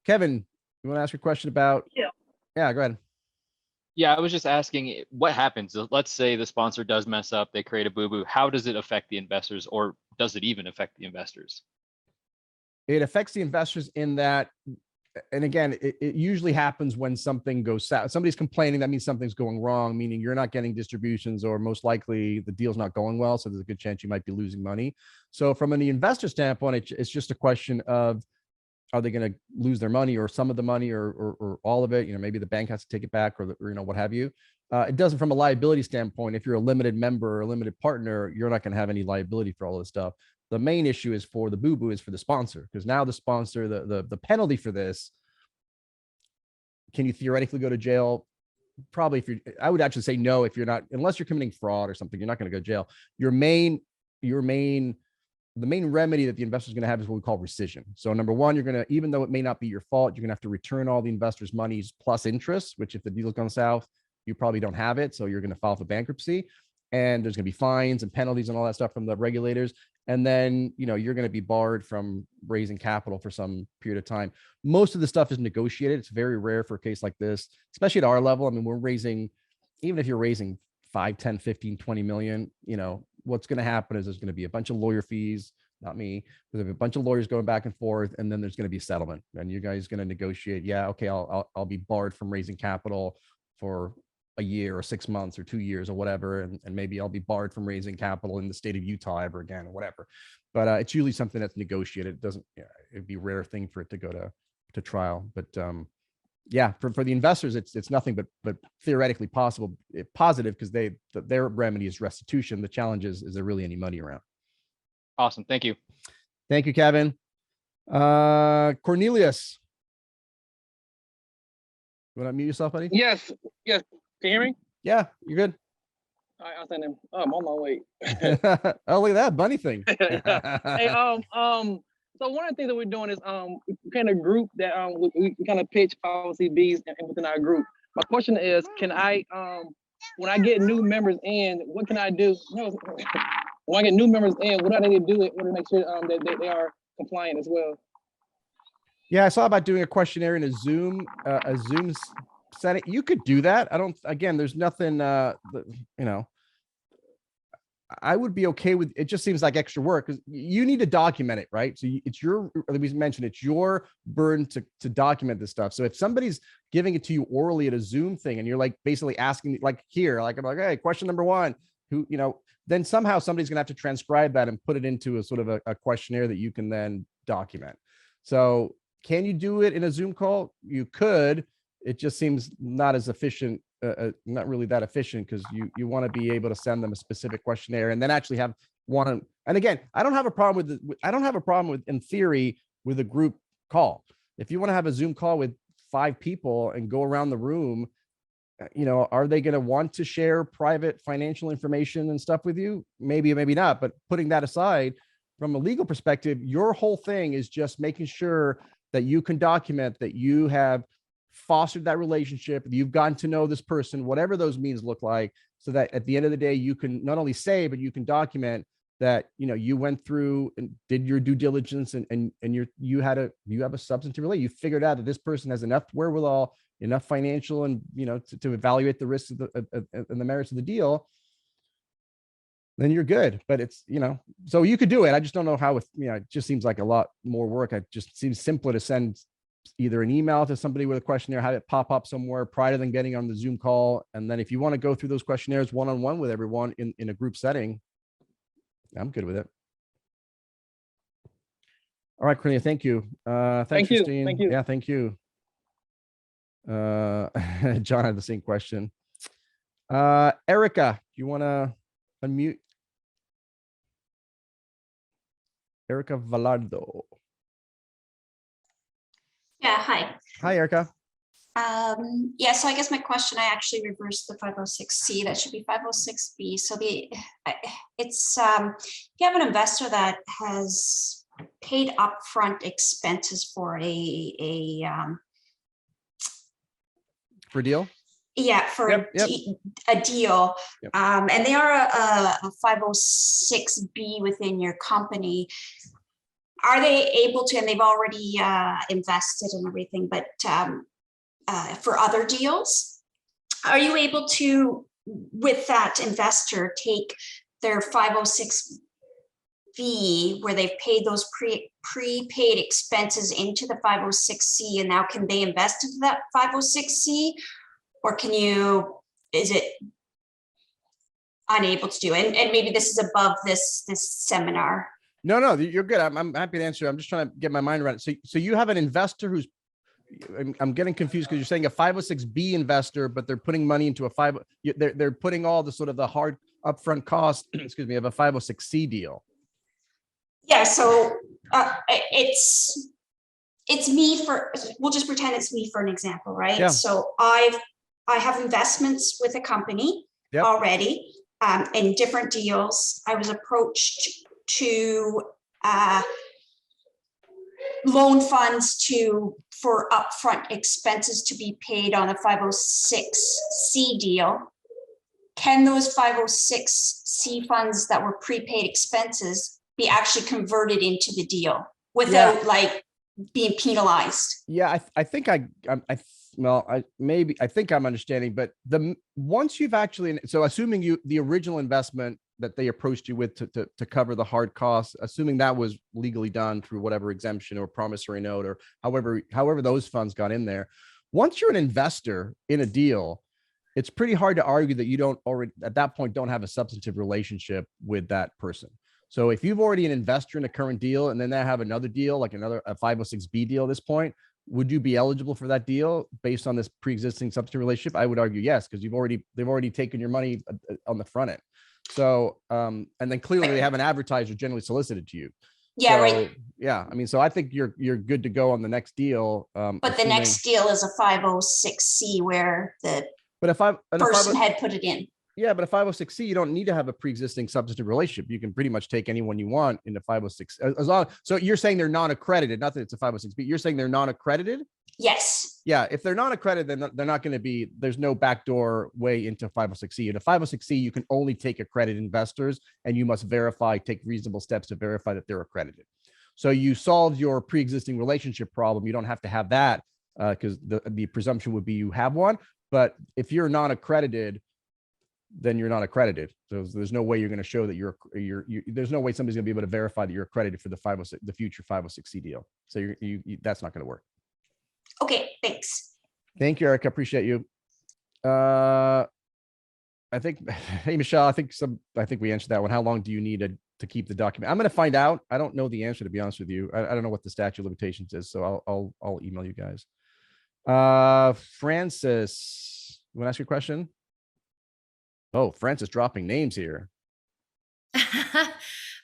Kevin, you want to ask your question about? Yeah, go ahead. Yeah, I was just asking what happens. Let's say the sponsor does mess up, they create a boo-boo. How does it affect the investors, or does it even affect the investors? It affects the investors in that, and again, it usually happens when something goes south. Somebody's complaining, that means something's going wrong, meaning you're not getting distributions, or most likely the deal's not going well. So there's a good chance you might be losing money. So from an investor standpoint, it's just a question of, are they going to lose their money, or some of the money, or all of it? You know, maybe the bank has to take it back, or you know, what have you. It doesn't, from a liability standpoint. If you're a limited member or a limited partner, you're not going to have any liability for all this stuff. The main issue is for the boo-boo is for the sponsor, because now the sponsor, the penalty for this, can you theoretically go to jail? Probably. I would actually say no, if you're not, unless you're committing fraud or something, you're not going to go to jail. The main remedy that the investor is going to have is what we call rescission. So number one, you're going to, even though it may not be your fault, you're going to have to return all the investors' monies plus interest, which if the deal's gone south, you probably don't have it. So you're going to file for bankruptcy, and there's going to be fines and penalties and all that stuff from the regulators. And then, you know, you're going to be barred from raising capital for some period of time. Most of the stuff is negotiated. It's very rare for a case like this, especially at our level. I mean, we're raising, even if you're raising 5, 10, 15, 20 million, you know, what's going to happen is there's going to be a bunch of lawyer fees, not me, there's a bunch of lawyers going back and forth, and then there's going to be a settlement, and you guys going to negotiate. Yeah, okay, I'll be barred from raising capital for a year or 6 months or 2 years or whatever, and maybe I'll be barred from raising capital in the state of Utah ever again or whatever. But it's usually something that's negotiated. It doesn't, it'd be a rare thing for it to go to trial. But yeah, for the investors, it's nothing but theoretically positive, because their remedy is restitution. The challenge is there really any money around? Awesome. Thank you. Thank you, Kevin. Cornelius, you want to unmute yourself, buddy? Yes. Can you hear me? Yeah, you're good. All right, I'll send him. I'm on my way. Oh, look at that bunny thing. Hey, so one of the things that we're doing is we kind of group that we kind of pitch policy Bs within our group. My question is, can I when I get new members in, what can I do? When I get new members in, what do I need to do in order to make sure that they are compliant as well? Yeah, I saw about doing a questionnaire in a Zoom setting. You could do that. Again, there's nothing, you know, I would be okay with it. Just seems like extra work, because you need to document it, right? So it's your, we mentioned, it's your burden to document this stuff. So if somebody's giving it to you orally at a Zoom thing, and you're like basically asking, like here, like I'm like, hey, question number one, who, you know, then somehow somebody's gonna have to transcribe that and put it into a sort of a questionnaire that you can then document. So can you do it in a Zoom call? You could. It just seems not as efficient, not really that efficient, because you want to be able to send them a specific questionnaire and then actually have one. And again, I don't have a problem with in theory with a group call. If you want to have a Zoom call with 5 people and go around the room are they going to want to share private financial information and stuff with you? Maybe, maybe not. But putting that aside, from a legal perspective, your whole thing is just making sure that you can document that you have fostered that relationship, you've gotten to know this person, whatever those means look like, so that at the end of the day, you can not only say, but you can document that, you went through and did your due diligence and you have a substantive relate. You figured out that this person has enough wherewithal, enough financial, and to evaluate the risks of and the merits of the deal. Then you're good. But it's so you could do it. I just don't know how. It just seems like a lot more work. It just seems simpler to send either an email to somebody with a questionnaire, have it pop up somewhere prior than getting on the Zoom call, and then if you want to go through those questionnaires one-on-one with everyone in a group setting, I'm good with it. All right, Cornelia, thank you. Thanks, Thank you. Christine. Thank you. Yeah, thank you. John had the same question. Erica, do you want to unmute? Erica Velardo. Yeah, hi. Hi, Erica. Yeah, so I guess my question, I actually reversed the 506C. That should be 506B. So it's if you have an investor that has paid upfront expenses for For a deal? yeah, for Yep. a deal, Yep. And they are a 506B within your company. Are they able to, and they've already invested and everything, but for other deals, are you able to, with that investor, take their 506B where they've paid those prepaid expenses into the 506C, and now can they invest into that 506C, or is it unable to do it? And maybe this is above this seminar. No, you're good. I'm happy to answer. I'm just trying to get my mind around it. So you have an investor who's, I'm getting confused because you're saying a 506B investor, but they're putting money into they're putting all the sort of the hard upfront cost, excuse me, of a 506C deal. Yeah, so it's me we'll just pretend it's me for an example, right? Yeah. So I have investments with a company already in different deals. I was approached to loan funds for upfront expenses to be paid on a 506C deal. Can those 506C funds that were prepaid expenses be actually converted into the deal without being penalized? Yeah, I think I'm understanding, but once you've actually, so assuming the original investment that they approached you with to cover the hard costs, assuming that was legally done through whatever exemption or promissory note or however those funds got in there. Once you're an investor in a deal, it's pretty hard to argue that you don't already at that point don't have a substantive relationship with that person. So if you've already an investor in a current deal and then they have another deal, like a 506B deal at this point, would you be eligible for that deal based on this pre-existing substantive relationship? I would argue yes, because they've already taken your money on the front end. So, and then clearly they haven't advertised or generally solicited to you. Yeah, so, right. Yeah, I mean, so I think you're good to go on the next deal. But the next deal is a 506C where the person had put it in. Yeah, but a 506C, you don't need to have a pre-existing substantive relationship. You can pretty much take anyone you want into 506. So you're saying they're non-accredited, not that it's a 506B. You're saying they're non-accredited? Yes. Yeah, if they're non-accredited, then they're not going to be, there's no backdoor way into 506C. In a 506C, you can only take accredited investors and you must take reasonable steps to verify that they're accredited. So you solved your pre-existing relationship problem. You don't have to have that because the presumption would be you have one. But if you're non-accredited, then you're not accredited. So there's no way you're going to show that there's no way somebody's going to be able to verify that you're accredited for the future 506C deal. So that's not going to work. Okay, thanks. Thank you, Erica. Appreciate you. I think, hey, Michelle, I think we answered that one. How long do you need to keep the document? I'm going to find out. I don't know the answer, to be honest with you. I don't know what the statute of limitations is. So I'll email you guys. Francis, you want to ask your question? Oh, Francis dropping names here.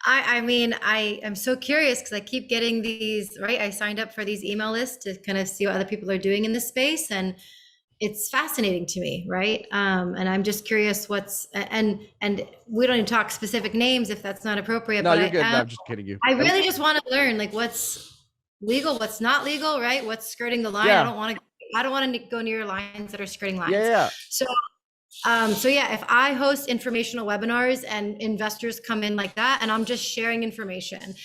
I mean, I am so curious because I keep getting these, right? I signed up for these email lists to kind of see what other people are doing in this space. And it's fascinating to me, right? And I'm just curious and we don't even talk specific names if that's not appropriate. No, but you're good. No, I'm just kidding you. I really just want to learn like what's legal, what's not legal, right? What's skirting the line. Yeah. I don't want to go near lines that are skirting lines. Yeah. So yeah, if I host informational webinars and investors come in like that, and I'm just sharing information,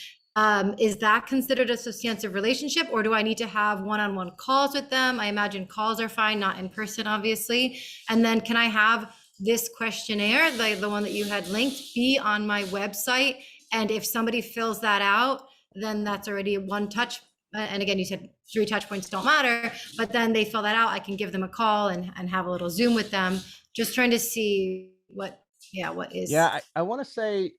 is that considered a substantive relationship, or do I need to have one-on-one calls with them? I imagine calls are fine, not in person, obviously. And then can I have this questionnaire, the one that you had linked, be on my website? And if somebody fills that out, then that's already one touch. And again, you said 3 touch points don't matter, but then they fill that out. I can give them a call and have a little Zoom with them. Just trying to see what is. Yeah, I want to say,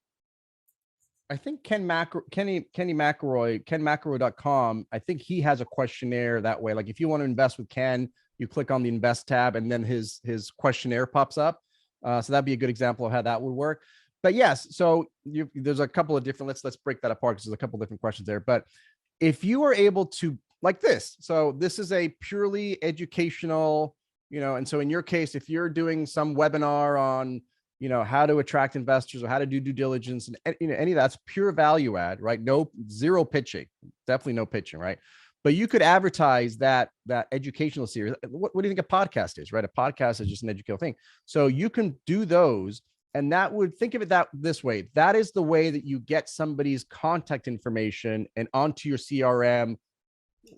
I think Kenny McElroy, KenMcElroy.com, I think he has a questionnaire that way. Like if you want to invest with Ken, you click on the invest tab and then his questionnaire pops up. So that'd be a good example of how that would work. But yes, so there's a couple of different, let's break that apart because there's a couple of different questions there. But if you are able to, like this, so this is a purely educational, and so in your case, if you're doing some webinar on, how to attract investors or how to do due diligence and any of that's pure value add, right? Zero pitching, definitely no pitching, right? But you could advertise that educational series. What do you think a podcast is, right? A podcast is just an educational thing. So you can do those, and that would, think of it this way. That is the way that you get somebody's contact information and onto your CRM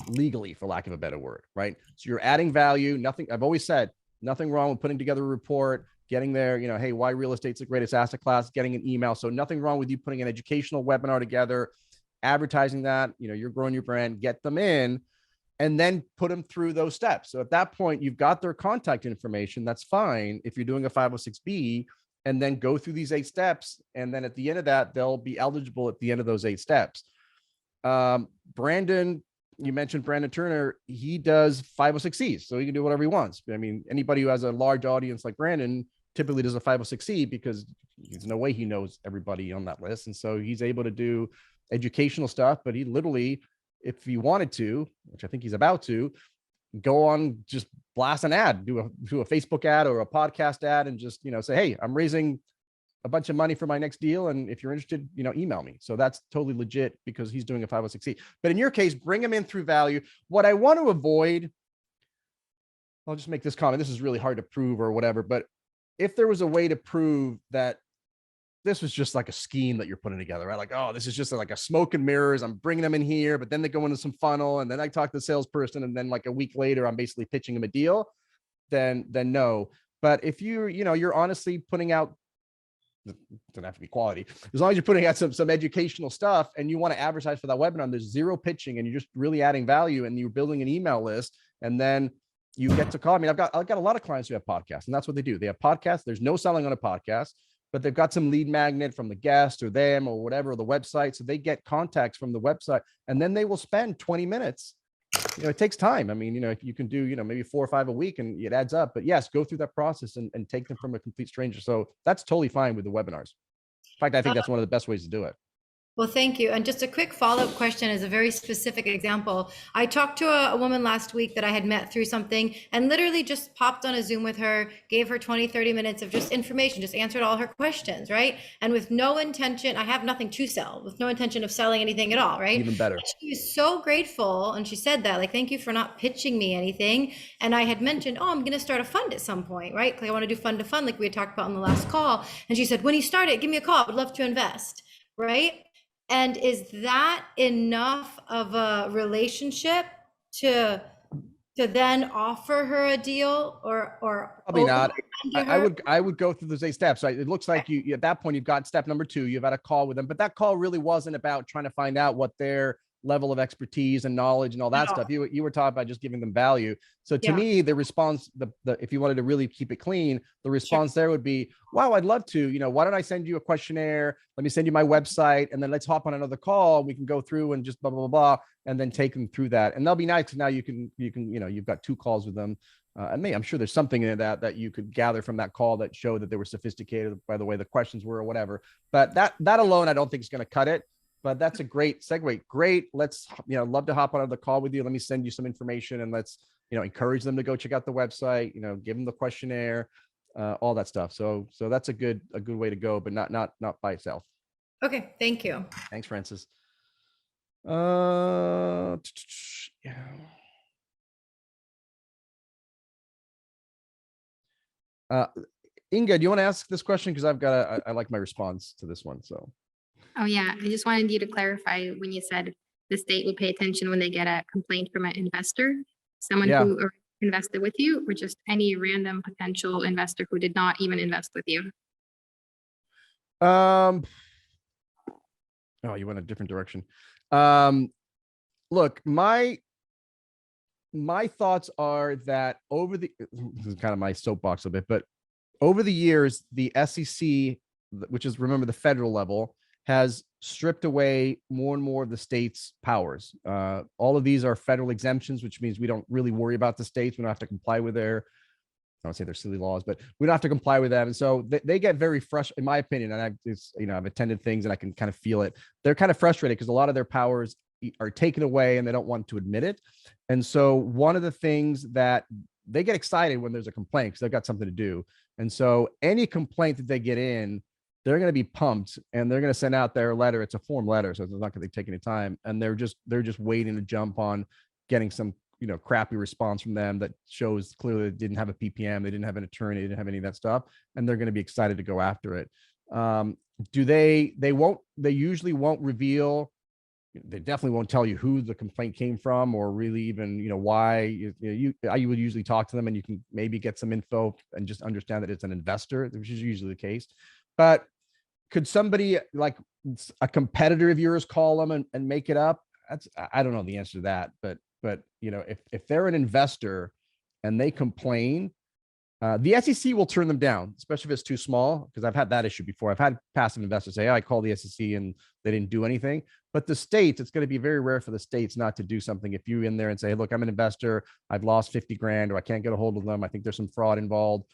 legally, for lack of a better word, right? So you're adding value. Nothing, I've always said, nothing wrong with putting together a report, getting there, hey, why real estate's the greatest asset class, getting an email. So nothing wrong with you putting an educational webinar together, advertising that, you're growing your brand, get them in, and then put them through those steps. So at that point, you've got their contact information. That's fine if you're doing a 506B, and then go through these 8 steps. And then at the end of that, they'll be eligible at the end of those 8 steps. Brandon, you mentioned Brandon Turner, he does 506Cs, so he can do whatever he wants. I mean, anybody who has a large audience like Brandon typically does a 506C because there's no way he knows everybody on that list. And so he's able to do educational stuff, but he literally, if he wanted to, which I think he's about to, go on, just blast an ad, do a Facebook ad or a podcast ad and just, say, hey, I'm raising a bunch of money for my next deal. And if you're interested, email me. So that's totally legit because he's doing a 506C. But in your case, bring them in through value. What I want to avoid, I'll just make this comment. This is really hard to prove or whatever, but if there was a way to prove that this was just like a scheme that you're putting together, right? Like, oh, this is just like a smoke and mirrors. I'm bringing them in here, but then they go into some funnel and then I talk to the salesperson and then like a week later, I'm basically pitching them a deal, then no. But if you're honestly putting out, it doesn't have to be quality, as long as you're putting out some educational stuff and you want to advertise for that webinar, there's zero pitching and you're just really adding value and you're building an email list, and then you get to call. I mean, I've got a lot of clients who have podcasts, and that's what they do. They have podcasts. There's no selling on a podcast, but they've got some lead magnet from the guest or them or whatever, or the website. So they get contacts from the website, and then they will spend 20 minutes. It takes time. I mean, if you can do, maybe 4 or 5 a week and it adds up, but yes, go through that process and take them from a complete stranger. So that's totally fine with the webinars. In fact, I think that's one of the best ways to do it. Well, thank you. And just a quick follow-up question is a very specific example. I talked to a woman last week that I had met through something and literally just popped on a Zoom with her, gave her 20, 30 minutes of just information, just answered all her questions, right? And with no intention, I have nothing to sell, with no intention of selling anything at all, right? Even better. But she was so grateful. And she said that, like, thank you for not pitching me anything. And I had mentioned, oh, I'm going to start a fund at some point, right? Because I want to do fund to fund like we had talked about on the last call. And she said, when you start it, give me a call. I would love to invest, right? And is that enough of a relationship to then offer her a deal or probably not? I would go through those 8 steps. Right? It looks like you at that point you've got step number 2. You've had a call with them, but that call really wasn't about trying to find out what their level of expertise and knowledge and all that stuff. You were talking about just giving them value. So to me, the response, if you wanted to really keep it clean, the response there would be, wow, I'd love to, why don't I send you a questionnaire? Let me send you my website, and then let's hop on another call. We can go through and just blah, blah, blah, blah, and then take them through that. And they'll be nice. Now you can, you've got 2 calls with them. And I'm sure there's something in that you could gather from that call that showed that they were sophisticated by the way the questions were or whatever. But that alone, I don't think is going to cut it. But that's a great segue. Great. Let's, love to hop on the call with you. Let me send you some information and let's, encourage them to go check out the website, give them the questionnaire, all that stuff. So that's a good way to go, but not by itself. Okay, thank you. Thanks, Francis. Yeah. Inga, do you want to ask this question? Because I like my response to this one. So. Oh yeah, I just wanted you to clarify when you said the state would pay attention when they get a complaint from an investor, someone who invested with you, or just any random potential investor who did not even invest with you? Oh, you went a different direction. Look, my thoughts are that this is kind of my soapbox a bit, but over the years, the SEC, which is, remember, the federal level, has stripped away more and more of the state's powers. All of these are federal exemptions, which means we don't really worry about the states. We don't have to comply with I don't say they're silly laws, but we don't have to comply with them. And so they get very frustrated, in my opinion. And I've attended things and I can kind of feel it. They're kind of frustrated because a lot of their powers are taken away and they don't want to admit it. And so one of the things that they get excited when there's a complaint because they've got something to do. And so any complaint that they get in, they're going to be pumped and they're going to send out their letter. It's a form letter, so it's not going to take any time. And they're just waiting to jump on getting some, crappy response from them that shows clearly they didn't have a PPM, they didn't have an attorney, they didn't have any of that stuff. And they're going to be excited to go after it. They usually won't reveal, they definitely won't tell you who the complaint came from or really even, why. You would usually talk to them and you can maybe get some info and just understand that it's an investor, which is usually the case. But could somebody like a competitor of yours call them and make it up? I don't know the answer to that, but if they're an investor and they complain, the SEC will turn them down, especially if it's too small, because I've had that issue before. I've had passive investors say, I called the SEC and they didn't do anything. But the states, it's going to be very rare for the states not to do something. If you in there and say, hey, look, I'm an investor, I've lost 50 grand, or I can't get a hold of them, I think there's some fraud involved,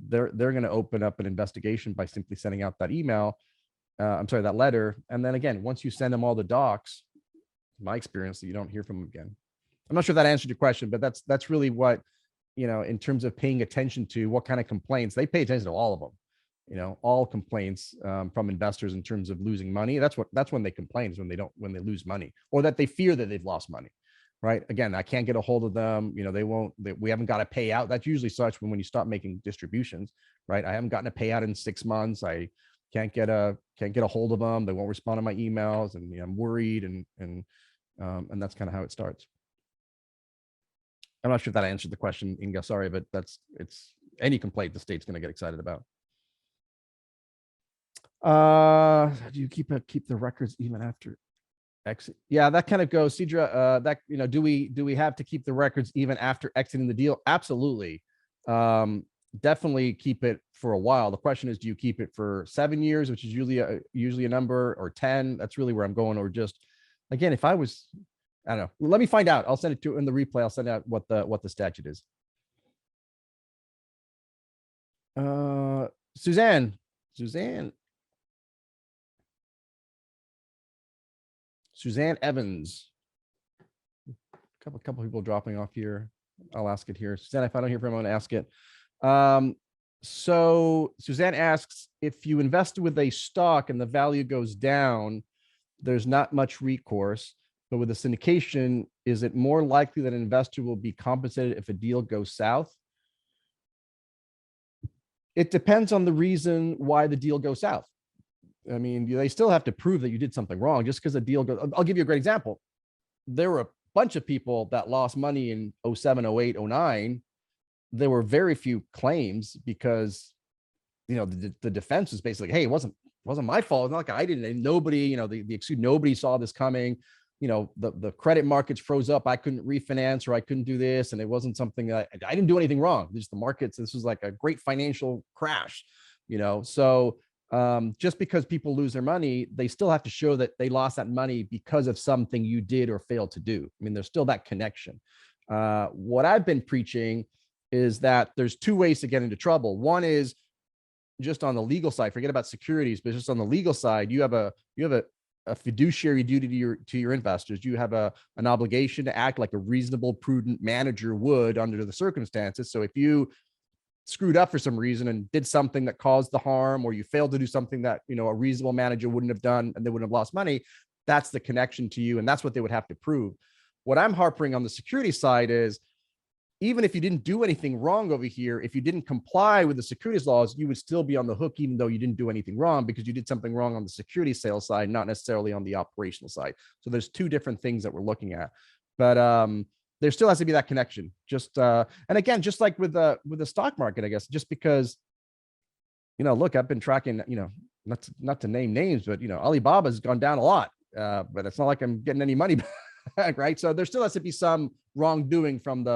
they're going to open up an investigation by simply sending out that email. That letter. And then again, once you send them all the docs, my experience, you don't hear from them again. I'm not sure if that answered your question, but that's really what, in terms of paying attention to what kind of complaints, they pay attention to all of them, all complaints from investors in terms of losing money. That's when they complain, is when they lose money or that they fear that they've lost money. Right. Again, I can't get a hold of them. We haven't got a payout. That's usually such when you stop making distributions, right? I haven't gotten a payout in 6 months. I can't get a hold of them. They won't respond to my emails and I'm worried. And that's kind of how it starts. I'm not sure if that answered the question, Inga, sorry, but it's any complaint the state's going to get excited about. Do you keep the records even after exit? Yeah, that kind of goes, Sidra, do we have to keep the records even after exiting the deal? Absolutely. Definitely keep it for a while. The question is, do you keep it for 7 years, which is usually a number, or 10? That's really where I'm going. Or just, again, if I don't know, let me find out. I'll send it to in the replay. I'll send out what the statute is. Suzanne Evans. A couple people dropping off here. I'll ask it here. Suzanne, if I don't hear from him, I'm going to ask it. So Suzanne asks, if you invested with a stock and the value goes down, there's not much recourse, but with a syndication, is it more likely that an investor will be compensated if a deal goes south? It depends on the reason why the deal goes south. I mean, they still have to prove that you did something wrong just because a deal goes. I'll give you a great example. There were a bunch of people that lost money in 07, 08, 09. There were very few claims because, the defense was basically, hey, it wasn't my fault. It's not like I didn't, nobody, nobody saw this coming. The credit markets froze up. I couldn't refinance or I couldn't do this. And it wasn't something that I didn't do anything wrong. Just the markets. This was like a great financial crash, so just because people lose their money, they still have to show that they lost that money because of something you did or failed to do. I mean, there's still that connection. What I've been preaching is that there's two ways to get into trouble. One is just on the legal side, forget about securities, but just on the legal side, you have a a fiduciary duty to your investors. You have an obligation to act like a reasonable, prudent manager would under the circumstances. So if you screwed up for some reason and did something that caused the harm, or you failed to do something that, you know, a reasonable manager wouldn't have done and they wouldn't have lost money, that's the connection to you. And that's what they would have to prove. What I'm harping on the security side is, even if you didn't do anything wrong over here, if you didn't comply with the securities laws, you would still be on the hook, even though you didn't do anything wrong, because you did something wrong on the security sales side, not necessarily on the operational side. So there's two different things that we're looking at, but there still has to be that connection. Just and again, just like with the stock market, I guess, just because, you know, look, I've been tracking, you know, not to name names, but, you know, Alibaba's gone down a lot, but it's not like I'm getting any money back, right? So there still has to be some wrongdoing from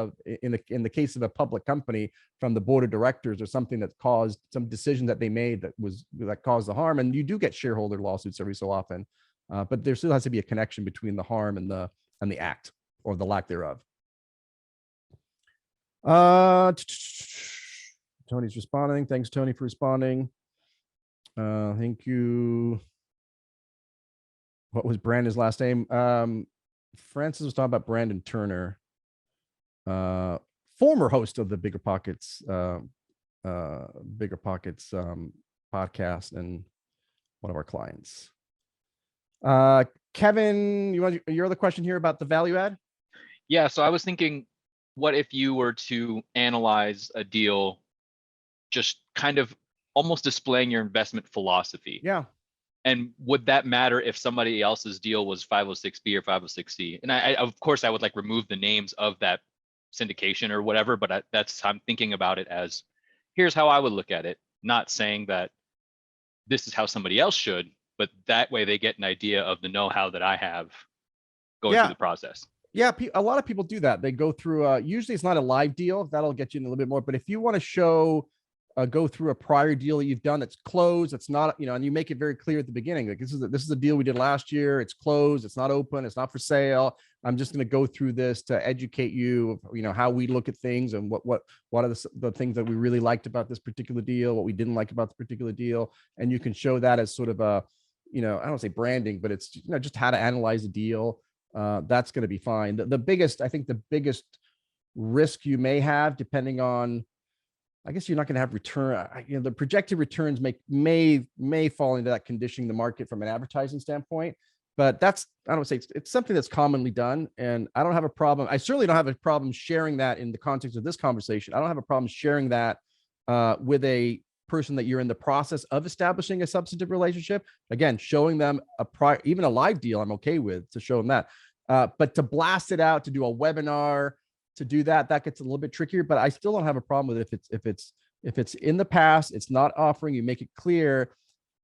in the case of a public company, from the board of directors, or something that caused some decision that they made that caused the harm. And you do get shareholder lawsuits every so often, but there still has to be a connection between the harm and the act, or the lack thereof. Tony's responding. Thanks, Tony, for responding. Thank you. What was Brandon's last name? Francis was talking about Brandon Turner, former host of the Bigger Pockets podcast, and one of our clients. Kevin, you want your other question here about the value add? Yeah, so I was thinking, what if you were to analyze a deal, just kind of almost displaying your investment philosophy? Yeah. And would that matter if somebody else's deal was 506B or 506C? And I of course, I would like remove the names of that syndication or whatever, but I'm thinking about it as, here's how I would look at it, not saying that this is how somebody else should, but that way they get an idea of the know-how that I have going through the process. Yeah, a lot of people do that. They go through, usually it's not a live deal. That'll get you in a little bit more. But if you want to show, go through a prior deal that you've done that's closed, it's not, you know, and you make it very clear at the beginning, like this is a deal we did last year. It's closed. It's not open. It's not for sale. I'm just going to go through this to educate you, you know, how we look at things and what are the things that we really liked about this particular deal, what we didn't like about the particular deal. And you can show that as sort of a, you know, I don't say branding, but it's, you know, just how to analyze a deal. That's going to be fine. I think the biggest risk you may have, depending on, I guess you're not going to have return, you know, the projected returns may fall into that conditioning the market from an advertising standpoint, but that's, I don't say it's something that's commonly done, and I don't have a problem. I certainly don't have a problem sharing that in the context of this conversation. I don't have a problem sharing that with a person that you're in the process of establishing a substantive relationship. Again, showing them even a live deal, I'm okay with, to show them that. But to blast it out, to do a webinar, to do that gets a little bit trickier. But I still don't have a problem with it if it's in the past, it's not offering, you make it clear,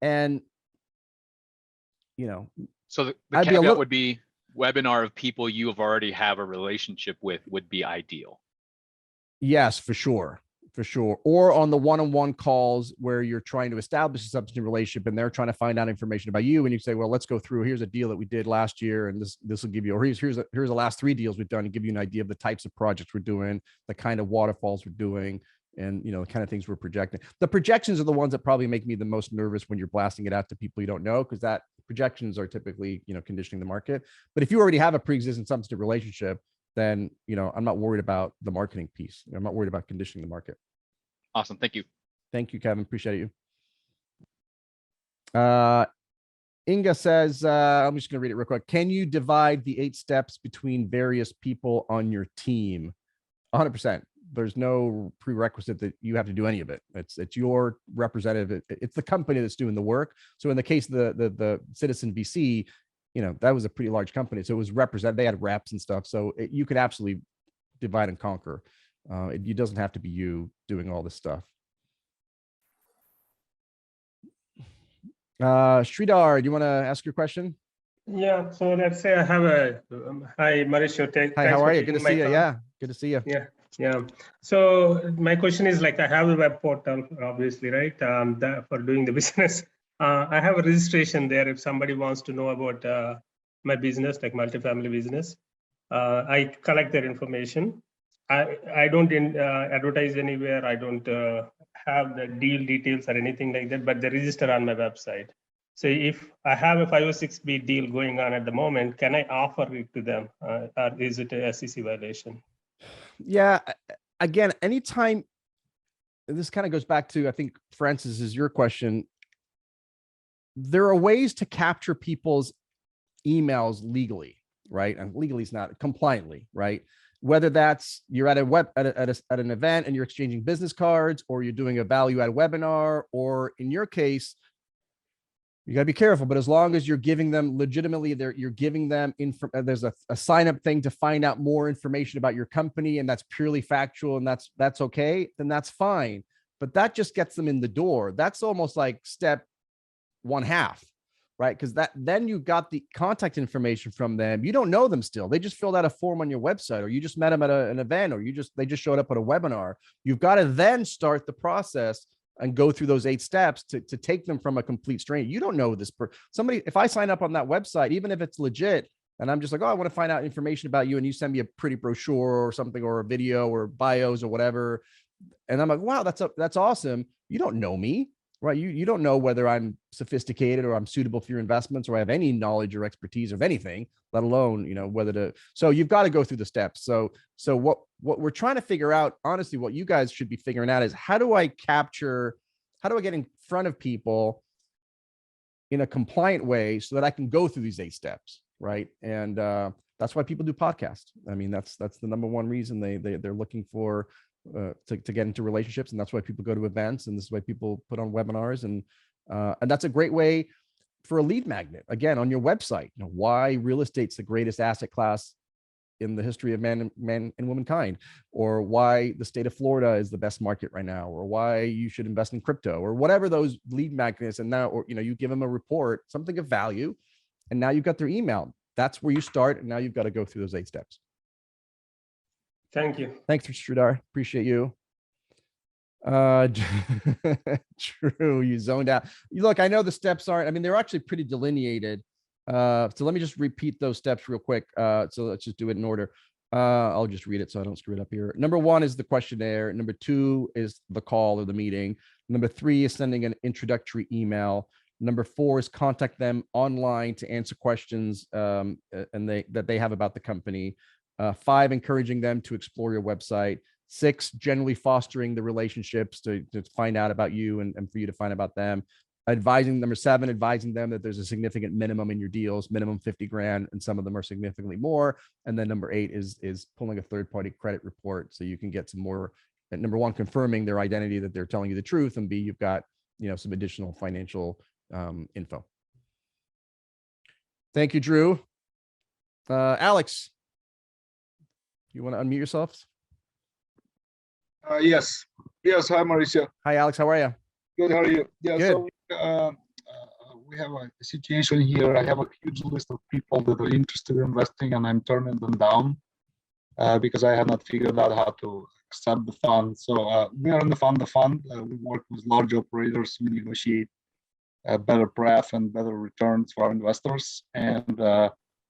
and you know. So the caveat would be webinar of people you have already have a relationship with would be ideal. Yes, for sure. Or on the one-on-one calls where you're trying to establish a substantive relationship and they're trying to find out information about you, and you say, well, let's go through, here's a deal that we did last year, and this will give you, or here's the last 3 deals we've done, and give you an idea of the types of projects we're doing, the kind of waterfalls we're doing, and you know, the kind of things we're projecting. The projections are the ones that probably make me the most nervous when you're blasting it out to people you don't know, because that projections are typically, you know, conditioning the market. But if you already have a pre-existing substantive relationship, then, you know, I'm not worried about the marketing piece. I'm not worried about conditioning the market. Awesome. Thank you. Thank you, Kevin. Appreciate you. Inga says, I'm just going to read it real quick. Can you divide the 8 steps between various people on your team? 100%. There's no prerequisite that you have to do any of it. It's your representative. It's the company that's doing the work. So in the case of the Citizen VC, you know, that was a pretty large company. So it was represented. They had reps and stuff. So you could absolutely divide and conquer. It doesn't have to be you doing all this stuff. Sridhar, do you want to ask your question? Yeah, so let's say I have a hi Mauricio. Hi, how are you? Good to see you. Yeah, good to see you. Yeah. So my question is, like, I have a web portal, obviously, right? For doing the business. I have a registration there. If somebody wants to know about my business, like multifamily business, I collect their information. I don't advertise anywhere. I don't have the deal details or anything like that, but they register on my website. So if I have a 506B deal going on at the moment, can I offer it to them? Or is it a SEC violation? Yeah. Again, anytime, this kind of goes back to, I think, Francis, is your question. There are ways to capture people's emails legally, right? And legally is not compliantly, right? Whether that's you're at at an event and you're exchanging business cards, or you're doing a value-add webinar, or in your case, you got to be careful, but as long as you're giving them legitimately, you're giving them there's a sign-up thing to find out more information about your company, and that's purely factual, and that's okay, then that's fine. But that just gets them in the door. That's almost like step 1/2, right? Because then you got the contact information from them. You don't know them still. They just filled out a form on your website, or you just met them at an event, or they just showed up at a webinar. You've got to then start the process and go through those 8 steps to take them from a complete stranger. You don't know this somebody. If I sign up on that website, even if it's legit, and I'm just like, oh, I want to find out information about you, and you send me a pretty brochure or something, or a video or bios or whatever, and I'm like, wow, that's awesome. You don't know me, right? You don't know whether I'm sophisticated or I'm suitable for your investments, or I have any knowledge or expertise of anything, let alone, whether to. So you've got to go through the steps. So what we're trying to figure out, honestly, what you guys should be figuring out is, how do I get in front of people in a compliant way so that I can go through these 8 steps, right? And that's why people do podcasts. I mean, that's the number one reason they're looking for to get into relationships, and that's why people go to events, and this is why people put on webinars, and that's a great way for a lead magnet. Again, on your website, why real estate's the greatest asset class in the history of man and womankind, or why the state of Florida is the best market right now, or why you should invest in crypto, or whatever those lead magnets. And now, or you give them a report, something of value, and now you've got their email. That's where you start, and now you've got to go through those 8 steps. Thank you. Thanks, Sridhar. Appreciate you. True, you zoned out. Look, I know the steps aren't, they're actually pretty delineated. So let me just repeat those steps real quick. So let's just do it in order. I'll just read it so I don't screw it up here. Number 1 is the questionnaire. Number 2 is the call or the meeting. Number 3 is sending an introductory email. Number 4 is contact them online to answer questions that they have about the company. 5, encouraging them to explore your website. 6, generally fostering the relationships to find out about you and for you to find about them. Number 7, advising them that there's a significant minimum in your deals, minimum 50 grand, and some of them are significantly more. And then number 8 is pulling a third-party credit report so you can get some more. Number 1, confirming their identity, that they're telling you the truth, and B, you've got some additional financial info. Thank you, Drew. Alex, you want to unmute yourself? Yes. Hi, Mauricio. Hi, Alex. How are you? Good. How are you? Yeah. Good. So we have a situation here. I have a huge list of people that are interested in investing, and I'm turning them down because I have not figured out how to accept the fund. So we are in the fund. We work with large operators. We negotiate better pref and better returns for our investors. And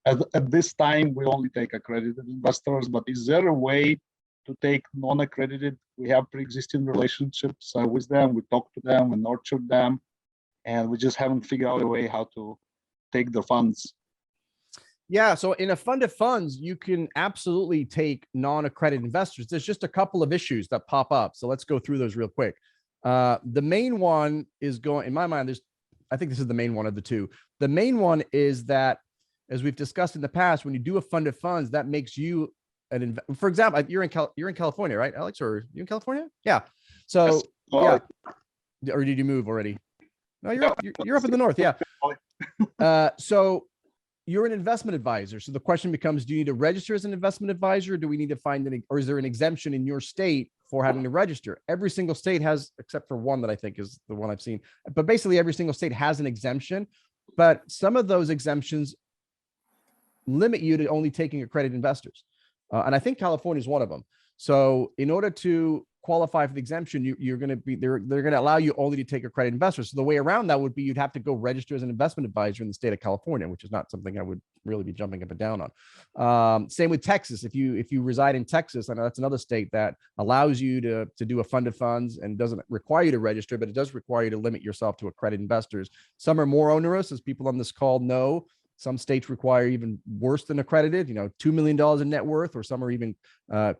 at this time, we only take accredited investors. But is there a way to take non-accredited? We have pre-existing relationships with them. We talk to them, we nurture them, and we just haven't figured out a way how to take the funds. Yeah, so in a fund of funds, you can absolutely take non-accredited investors. There's just a couple of issues that pop up. So let's go through those real quick. The main one is in my mind, I think this is the main one of the two. The main one is that, as we've discussed in the past, when you do a fund of funds, that makes you for example, you're in California, right, Alex? Or you in California? Yeah. So yes. Yeah. Or did you move already? No, you're up in the north. Yeah. So you're an investment advisor. So the question becomes, do you need to register as an investment advisor? Or do we need to find or is there an exemption in your state for having to register? Every single state has, except for one that I think is the one I've seen, but basically every single state has an exemption, but some of those exemptions limit you to only taking accredited investors. And I think California is one of them. So in order to qualify for the exemption, you're going to be, they're going to allow you only to take accredited investors. So the way around that would be you'd have to go register as an investment advisor in the state of California, which is not something I would really be jumping up and down on. Same with Texas. If you reside in Texas, I know that's another state that allows you to do a fund of funds and doesn't require you to register, but it does require you to limit yourself to accredited investors. Some are more onerous, as people on this call know. Some states require even worse than accredited, $2 million in net worth, or some are even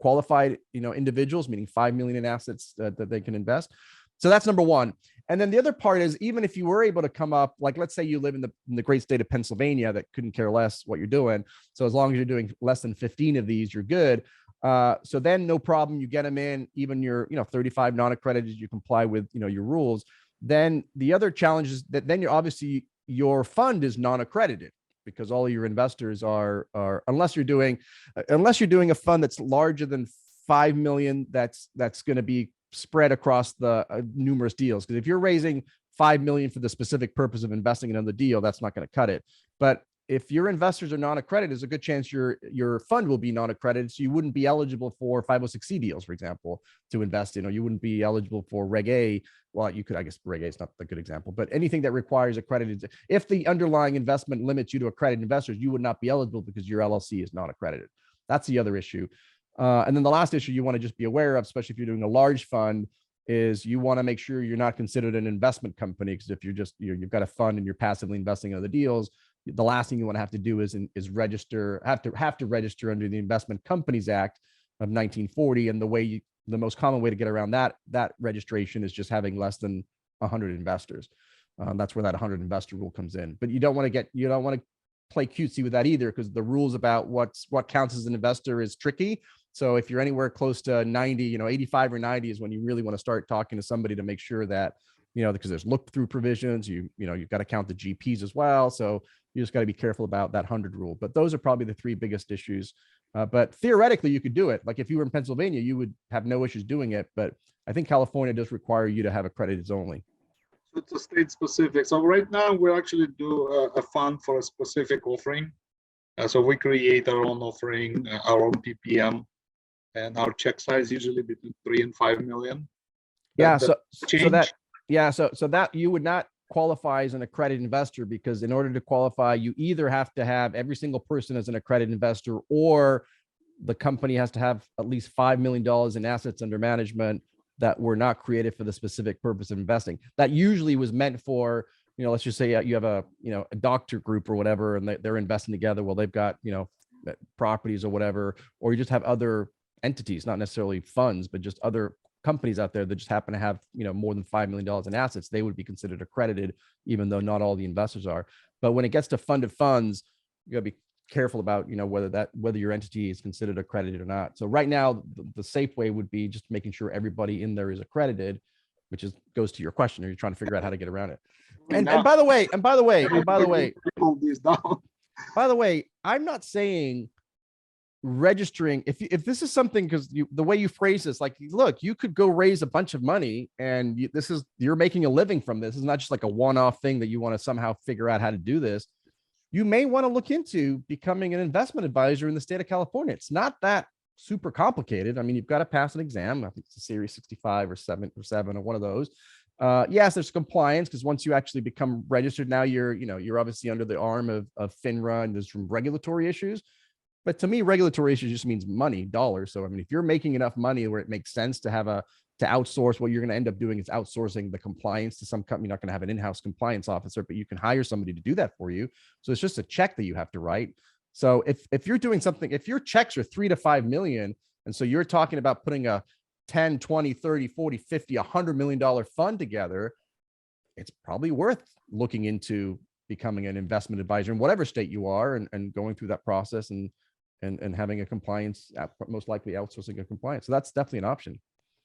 qualified, individuals, meaning 5 million in assets that they can invest. So that's number one. And then the other part is, even if you were able to come up, like, let's say you live in the great state of Pennsylvania that couldn't care less what you're doing. So as long as you're doing less than 15 of these, you're good. So then no problem, you get them in, even your, 35 non-accredited, you comply with, your rules. Then the other challenge is that then you're obviously, your fund is non-accredited, because all of your investors are unless you're doing a fund that's larger than 5 million, that's going to be spread across the numerous deals. Because if you're raising 5 million for the specific purpose of investing in another deal, that's not going to cut it. But if your investors are non-accredited, there's a good chance your fund will be non-accredited, so you wouldn't be eligible for 506c deals, for example, to invest in, or you wouldn't be eligible for Reg A. Well, you could, I guess Reg A is not a good example, but anything that requires accredited, if the underlying investment limits you to accredited investors, you would not be eligible because your LLC is not accredited. That's the other issue. And then the last issue you want to just be aware of, especially if you're doing a large fund, is you want to make sure you're not considered an investment company. Because if you've got a fund and you're passively investing in other deals, the last thing you want to have to do is register, have to register under the Investment Companies Act of 1940. And the most common way to get around that registration is just having less than 100 investors. That's where that 100 investor rule comes in. But you don't want to play cutesy with that either, because the rules about what counts as an investor is tricky. So if you're anywhere close to 90, 85 or 90 is when you really want to start talking to somebody to make sure that, because there's look-through provisions, you've got to count the GPs as well. So you just got to be careful about that 100 rule. But those are probably the three biggest issues. But theoretically, you could do it. Like if you were in Pennsylvania, you would have no issues doing it. But I think California does require you to have accredited only. So it's a state specific. So right now we actually do a fund for a specific offering. So we create our own offering, our own PPM, and our check size usually between 3 and 5 million. Yeah. So that you would not qualify as an accredited investor, because in order to qualify, you either have to have every single person as an accredited investor, or the company has to have at least $5 million in assets under management that were not created for the specific purpose of investing. That usually was meant for, let's just say you have a doctor group or whatever, and they're investing together. Well, they've got, properties or whatever, or you just have other entities, not necessarily funds, but just other companies out there that just happen to have, more than $5 million in assets. They would be considered accredited, even though not all the investors are. But when it gets to funded funds, you gotta be careful about, whether your entity is considered accredited or not. So right now, the safe way would be just making sure everybody in there is accredited, which goes to your question, or you're trying to figure out how to get around it. And by the way, I'm not saying registering, if this is something, because the way you phrase this, like, look, you could go raise a bunch of money and you're making a living from this. It's not just like a one-off thing that you want to somehow figure out how to do this. You may want to look into becoming an investment advisor in the state of California. It's not that super complicated. I mean, you've got to pass an exam. I think it's a Series 65 or 7 or one of those. Yes, there's compliance, because once you actually become registered, now you're obviously under the arm of FINRA, and there's some regulatory issues. But to me, regulatory issues just means money, dollars. So, I mean, if you're making enough money where it makes sense to have to outsource, what you're going to end up doing is outsourcing the compliance to some company. You're not going to have an in-house compliance officer, but you can hire somebody to do that for you. So it's just a check that you have to write. So if you're doing something, if your checks are 3 to 5 million, and so you're talking about putting a 10, 20, 30, 40, 50, $100 million fund together, it's probably worth looking into becoming an investment advisor in whatever state you are, and going through that process and having a compliance, most likely outsourcing a compliance. So that's definitely an option.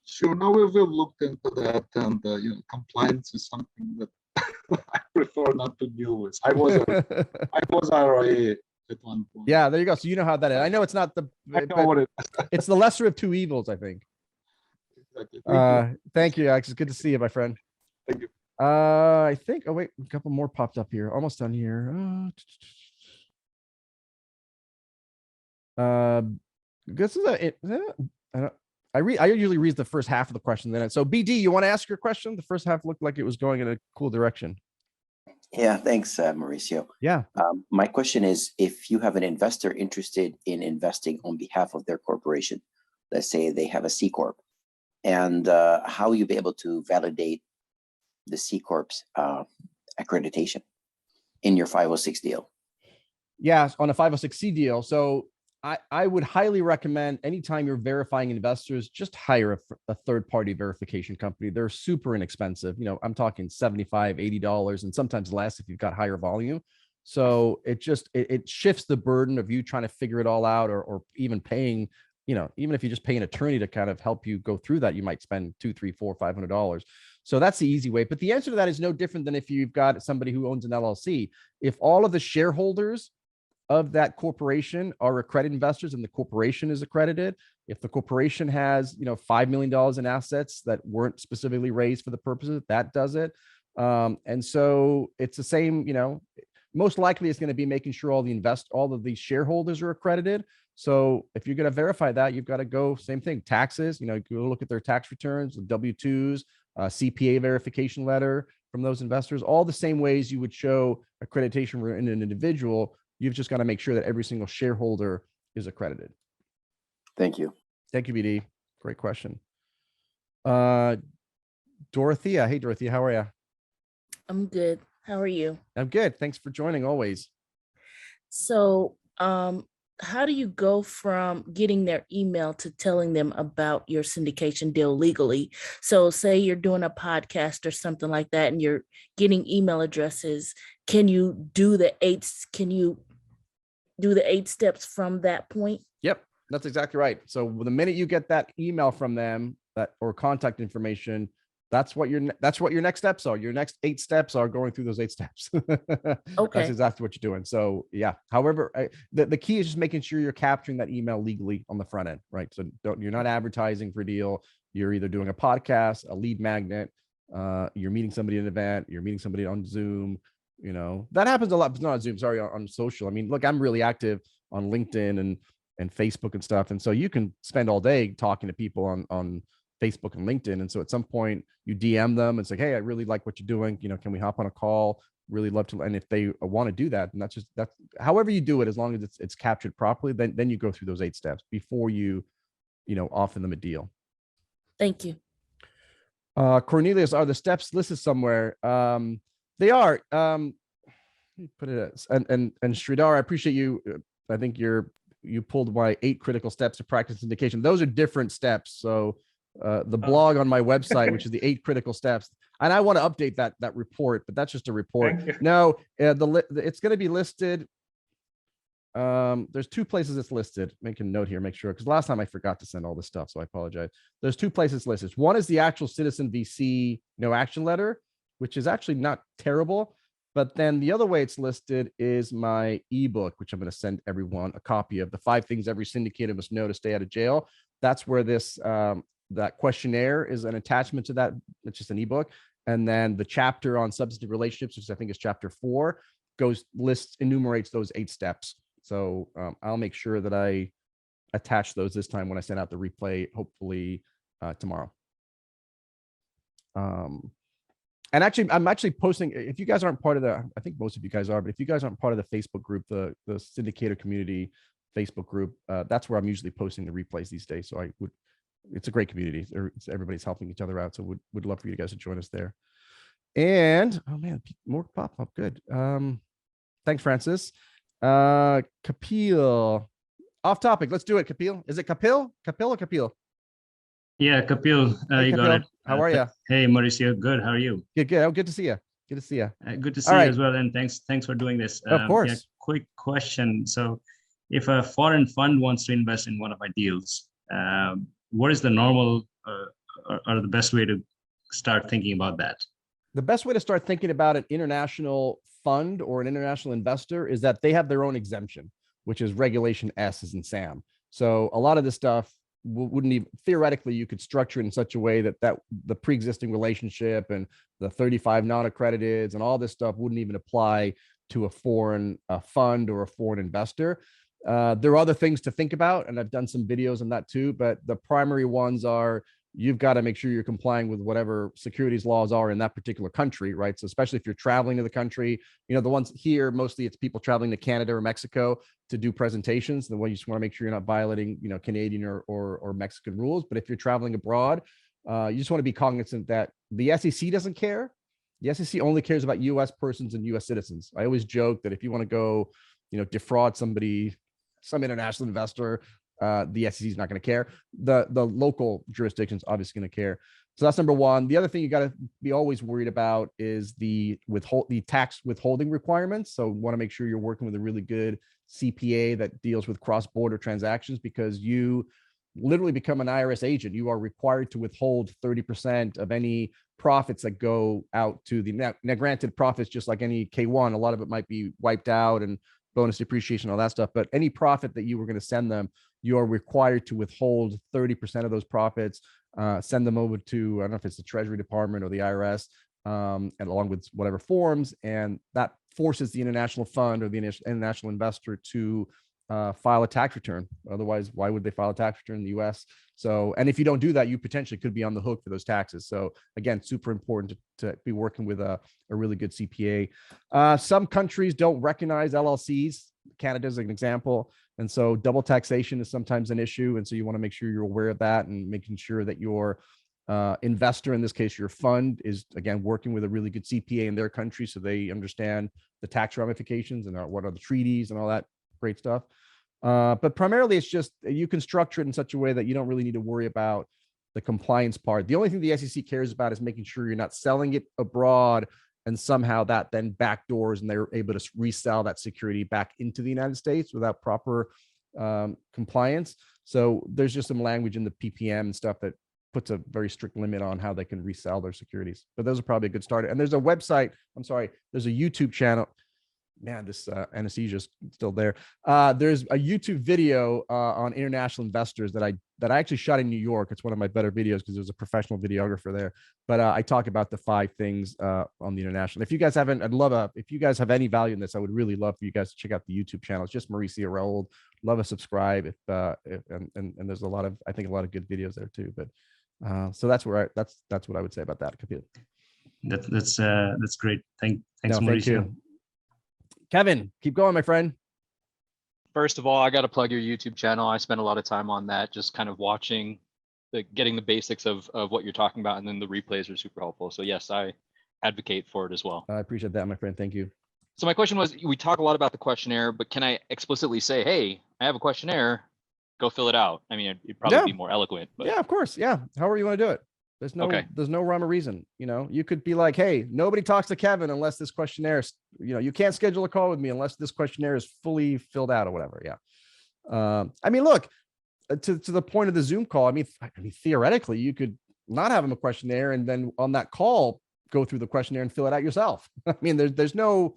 Sure. Now we've looked into that, and compliance is something that I prefer not to deal with. I was RIA at one point. Yeah, there you go. So you know how that is. I know it's not it's the lesser of two evils, I think. Exactly. Thank you, Alex. It's good to see you, my friend. Thank you. I think. Oh wait, a couple more popped up here. Almost done here. This is I usually read the first half of the question. Then so BD, you want to ask your question? The first half looked like it was going in a cool direction. Yeah, thanks, Mauricio. Yeah. My question is, if you have an investor interested in investing on behalf of their corporation, let's say they have a C Corp, and how will you be able to validate the C Corp's accreditation in your 506 deal? Yeah, on a 506C deal. So I would highly recommend anytime you're verifying investors, just hire a third-party verification company. They're super inexpensive. You know, I'm talking $75, $80, and sometimes less if you've got higher volume. So it just, it shifts the burden of you trying to figure it all out, or even paying, you know, even if you just pay an attorney to kind of help you go through that, you might spend $200, $300, $400, $500. So that's the easy way. But the answer to that is no different than if you've got somebody who owns an LLC. If all of the shareholders of that corporation are accredited investors and the corporation is accredited, if the corporation has, you know, $5 million in assets that weren't specifically raised for the purposes, that does it. And so it's the same, you know, most likely it's going to be making sure all of these shareholders are accredited. So if you're going to verify that, you've got to go, same thing, taxes, you know, go look at their tax returns, W-2s, CPA verification letter from those investors, all the same ways you would show accreditation in an individual. You've just got to make sure that every single shareholder is accredited. Thank you. Thank you, BD. Great question. Dorothea. Hey, Dorothea, how are you? I'm good. How are you? I'm good. Thanks for joining always. So, how do you go from getting their email to telling them about your syndication deal legally? So say you're doing a podcast or something like that, and you're getting email addresses. Can you do the 8 steps from that point? Yep, that's exactly right. So the minute you get that email from them, or contact information, that's what your next steps are. Your next 8 steps are going through those 8 steps. Okay. That's exactly what you're doing. So yeah, however, the key is just making sure you're capturing that email legally on the front end, right? So you're not advertising for a deal. You're either doing a podcast, a lead magnet, you're meeting somebody at an event, you're meeting somebody on Zoom. You know, that happens a lot, but not on Zoom, sorry, on social. I mean, look, I'm really active on LinkedIn and Facebook and stuff. And so you can spend all day talking to people on Facebook and LinkedIn. And so at some point you DM them and say, hey, I really like what you're doing. You know, can we hop on a call? Really love to. And if they want to do that, and that's however you do it, as long as it's captured properly, then you go through those 8 steps before you offer them a deal. Thank you. Cornelius, are the steps listed somewhere? They are. Put it as, and Sridhar, I appreciate you. I think you pulled my 8 critical steps to practice syndication. Those are different steps. So the blog on my website, which is the 8 critical steps, and I want to update that report, but that's just a report. No, it's going to be listed. There's 2 places it's listed. Make a note here, make sure, because last time I forgot to send all this stuff, so I apologize. There's 2 places listed. One is the actual Citizen VC no action letter, which is actually not terrible. But then the other way it's listed is my ebook, which I'm going to send everyone a copy of, the 5 things every syndicator must know to stay out of jail. That's where this that questionnaire is an attachment to that. It's just an ebook. And then the chapter on substantive relationships, which I think is chapter 4, enumerates those 8 steps. So I'll make sure that I attach those this time when I send out the replay, hopefully tomorrow. And actually, I'm actually posting, if you guys aren't part of I think most of you guys are, but if you guys aren't part of the Facebook group, the Syndicator community Facebook group, that's where I'm usually posting the replays these days. So it's a great community. Everybody's helping each other out. So would love for you guys to join us there. And, oh man, more pop-up, good. Thanks, Francis. Kapil, off topic, let's do it, Kapil. Is it Kapil? Kapil or Kapil? Yeah, Kapil, hey, you Kapil. got it. How are you? Hey, Mauricio, good. How are you? Good. Oh, good to see you. Good to see you. Good to see you as well, and thanks for doing this. Of course. Yeah, quick question. So, if a foreign fund wants to invest in one of my deals, what is the normal or the best way to start thinking about that? The best way to start thinking about an international fund or an international investor is that they have their own exemption, which is Regulation S as in Sam. So a lot of this stuff wouldn't even, theoretically, you could structure it in such a way that the pre-existing relationship and the 35 non-accrediteds and all this stuff wouldn't even apply to a foreign fund or a foreign investor. There are other things to think about, and I've done some videos on that too, but the primary ones are you've got to make sure you're complying with whatever securities laws are in that particular country, right? So especially if you're traveling to the country, the ones here, mostly it's people traveling to Canada or Mexico to do presentations. The one you just want to make sure you're not violating, Canadian or Mexican rules. But if you're traveling abroad, you just want to be cognizant that the SEC doesn't care. The SEC only cares about US persons and US citizens. I always joke that if you want to go, defraud somebody, some international investor, the SEC is not going to care. The local jurisdiction's obviously going to care. So that's number one. The other thing you got to be always worried about is the tax withholding requirements. So want to make sure you're working with a really good CPA that deals with cross-border transactions, because you literally become an IRS agent. You are required to withhold 30% of any profits that go out to the now granted, profits, just like any K1, a lot of it might be wiped out and bonus depreciation, all that stuff. But any profit that you were going to send them, you are required to withhold 30% of those profits, send them over to, I don't know if it's the Treasury Department or the IRS, and along with whatever forms. And that forces the international fund or the international investor to file a tax return. Otherwise, why would they file a tax return in the US? So, and if you don't do that, you potentially could be on the hook for those taxes. So again, super important to be working with a really good CPA. Some countries don't recognize LLCs. Canada is an example. And so double taxation is sometimes an issue. And so you want to make sure you're aware of that and making sure that your investor, in this case, your fund, is again working with a really good CPA in their country so they understand the tax ramifications and what are the treaties and all that great stuff. But primarily it's just you can structure it in such a way that you don't really need to worry about the compliance part. The only thing the SEC cares about is making sure you're not selling it abroad and somehow that then backdoors and they're able to resell that security back into the United States without proper compliance. So there's just some language in the PPM and stuff that puts a very strict limit on how they can resell their securities. But those are probably a good start. And there's a website, there's a YouTube channel. Man, this anesthesia is still there. There's a YouTube video on international investors that I actually shot in New York. It's one of my better videos because there's a professional videographer there. But I talk about the 5 things on the international. If you guys haven't, if you guys have any value in this, I would really love for you guys to check out the YouTube channel. It's just Mauricio Rauld. Love a subscribe. And there's a lot of, I think, a lot of good videos there too. But so that's where that's what I would say about that. That's great. Thanks, Mauricio. Thank you. Kevin, keep going, my friend. First of all, I got to plug your YouTube channel. I spend a lot of time on that, just kind of watching, getting the basics of what you're talking about, and then the replays are super helpful. So yes, I advocate for it as well. I appreciate that, my friend. Thank you. So my question was, we talk a lot about the questionnaire, but can I explicitly say, hey, I have a questionnaire, go fill it out? I mean, it'd probably be more eloquent. But... Yeah, of course. Yeah. However you want to do it. There's no rhyme or reason. You could be like, hey, nobody talks to Kevin unless this questionnaire, you can't schedule a call with me unless this questionnaire is fully filled out or whatever. Yeah. I mean, look, to the point of the Zoom call, I mean, theoretically, you could not have him a questionnaire and then on that call, go through the questionnaire and fill it out yourself. I mean, there's no